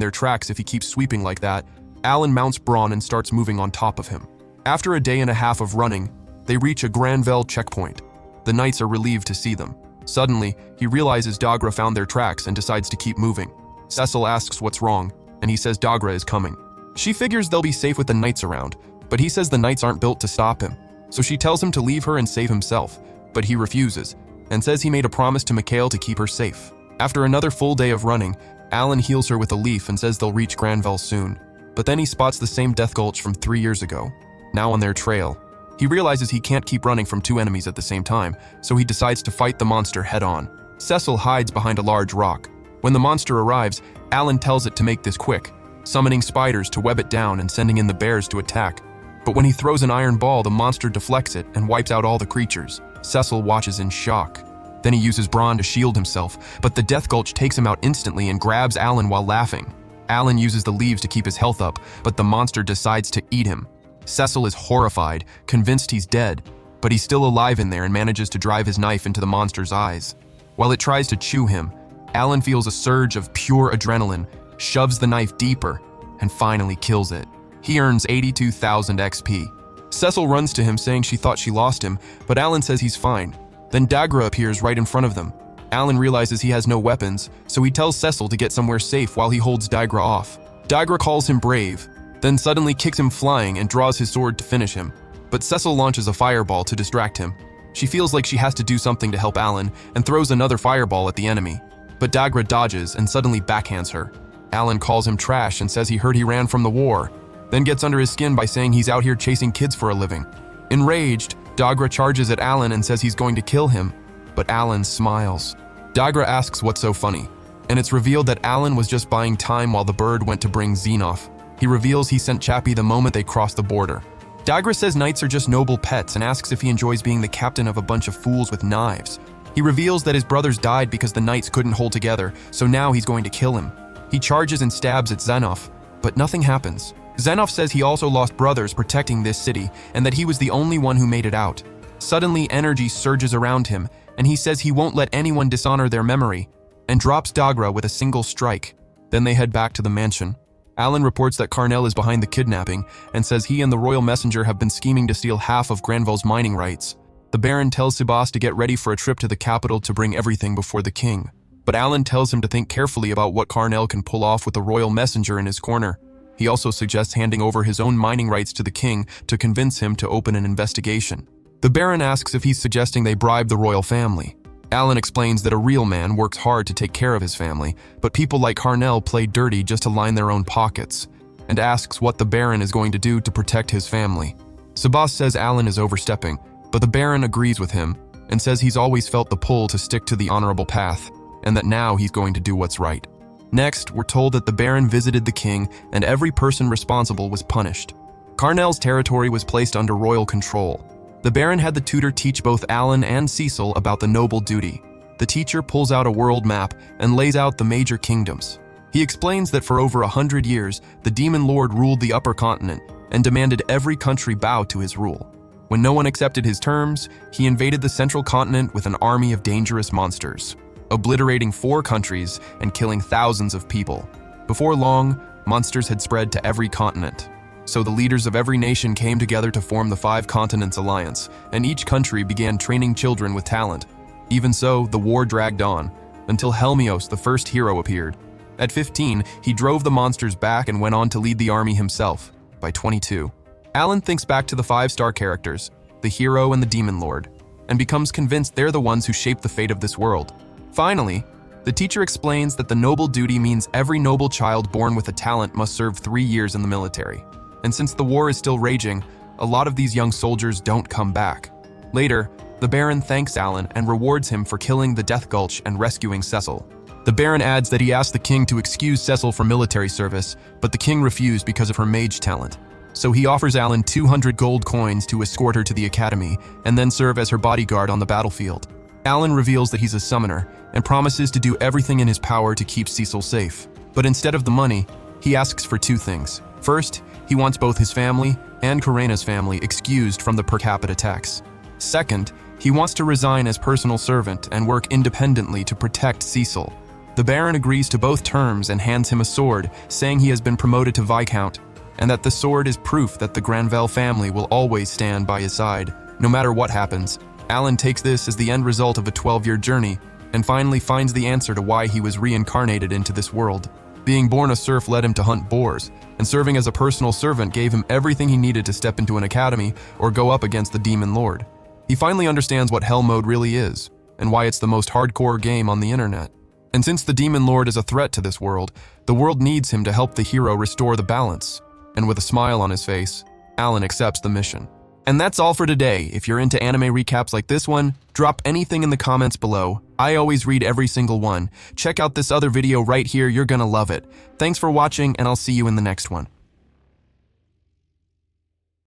their tracks if he keeps sweeping like that, Alan mounts Braun and starts moving on top of him. After a day and a half of running, they reach a Granville checkpoint. The knights are relieved to see them. Suddenly, he realizes Dagra found their tracks and decides to keep moving. Cecile asks what's wrong, and he says Dagra is coming. She figures they'll be safe with the knights around, but he says the knights aren't built to stop him. So she tells him to leave her and save himself, but he refuses, and says he made a promise to Mikhail to keep her safe. After another full day of running, Alan heals her with a leaf and says they'll reach Granville soon. But then he spots the same Death Gulch from 3 years ago, now on their trail. He realizes he can't keep running from two enemies at the same time, so he decides to fight the monster head-on. Cecile hides behind a large rock. When the monster arrives, Alan tells it to make this quick, summoning spiders to web it down and sending in the bears to attack. But when he throws an iron ball, the monster deflects it and wipes out all the creatures. Cecile watches in shock. Then he uses Braun to shield himself, but the Death Gulch takes him out instantly and grabs Alan while laughing. Alan uses the leaves to keep his health up, but the monster decides to eat him. Cecile is horrified, convinced he's dead, but he's still alive in there and manages to drive his knife into the monster's eyes. While it tries to chew him, Alan feels a surge of pure adrenaline, shoves the knife deeper, and finally kills it. He earns 82,000 XP. Cecile runs to him saying she thought she lost him, but Alan says he's fine. Then Dagra appears right in front of them. Alan realizes he has no weapons, so he tells Cecile to get somewhere safe while he holds Dagra off. Dagra calls him brave, then suddenly kicks him flying and draws his sword to finish him. But Cecile launches a fireball to distract him. She feels like she has to do something to help Alan and throws another fireball at the enemy. But Dagra dodges and suddenly backhands her. Alan calls him trash and says he heard he ran from the war, then gets under his skin by saying he's out here chasing kids for a living. Enraged, Dagra charges at Alan and says he's going to kill him, but Alan smiles. Dagra asks what's so funny, and it's revealed that Alan was just buying time while the bird went to bring Xenoph. He reveals he sent Chappie the moment they crossed the border. Dagra says knights are just noble pets and asks if he enjoys being the captain of a bunch of fools with knives. He reveals that his brothers died because the knights couldn't hold together, so now he's going to kill him. He charges and stabs at Xenoph, but nothing happens. Xenov says he also lost brothers protecting this city and that he was the only one who made it out. Suddenly, energy surges around him, and he says he won't let anyone dishonor their memory, and drops Dagra with a single strike. Then they head back to the mansion. Alan reports that Carnell is behind the kidnapping and says he and the royal messenger have been scheming to steal half of Granville's mining rights. The Baron tells Sebas to get ready for a trip to the capital to bring everything before the king. But Alan tells him to think carefully about what Carnell can pull off with the royal messenger in his corner. He also suggests handing over his own mining rights to the king to convince him to open an investigation. The Baron asks if he's suggesting they bribe the royal family. Alan explains that a real man works hard to take care of his family, but people like Carnell play dirty just to line their own pockets, and asks what the Baron is going to do to protect his family. Sebas says Alan is overstepping, but the Baron agrees with him and says he's always felt the pull to stick to the honorable path, and that now he's going to do what's right. Next, we're told that the Baron visited the king and every person responsible was punished. Carnell's territory was placed under royal control. The Baron had the tutor teach both Alan and Cecile about the noble duty. The teacher pulls out a world map and lays out the major kingdoms. He explains that for over 100 years, the Demon Lord ruled the upper continent and demanded every country bow to his rule. When no one accepted his terms, he invaded the central continent with an army of dangerous monsters, obliterating 4 countries and killing thousands of people. Before long, monsters had spread to every continent. So the leaders of every nation came together to form the 5 Continents Alliance, and each country began training children with talent. Even so, the war dragged on, until Helmios, the first hero, appeared. At 15, he drove the monsters back and went on to lead the army himself. By 22, Alan thinks back to the 5-star characters, the hero and the demon lord, and becomes convinced they're the ones who shape the fate of this world. Finally, the teacher explains that the noble duty means every noble child born with a talent must serve 3 years in the military. And since the war is still raging, a lot of these young soldiers don't come back. Later, the Baron thanks Alan and rewards him for killing the Death Gulch and rescuing Cecile. The Baron adds that he asked the king to excuse Cecile from military service, but the king refused because of her mage talent. So he offers Alan 200 gold coins to escort her to the academy and then serve as her bodyguard on the battlefield. Alan reveals that he's a summoner and promises to do everything in his power to keep Cecile safe. But instead of the money, he asks for 2 things. First, he wants both his family and Karina's family excused from the per capita tax. Second, he wants to resign as personal servant and work independently to protect Cecile. The Baron agrees to both terms and hands him a sword, saying he has been promoted to Viscount, and that the sword is proof that the Granville family will always stand by his side, no matter what happens. Alan takes this as the end result of a 12-year journey, and finally finds the answer to why he was reincarnated into this world. Being born a serf led him to hunt boars, and serving as a personal servant gave him everything he needed to step into an academy or go up against the Demon Lord. He finally understands what Hell Mode really is, and why it's the most hardcore game on the internet. And since the Demon Lord is a threat to this world, the world needs him to help the hero restore the balance. And with a smile on his face, Alan accepts the mission. And that's all for today. If you're into anime recaps like this one, drop anything in the comments below. I always read every single one. Check out this other video right here, you're gonna love it. Thanks for watching, and I'll see you in the next one.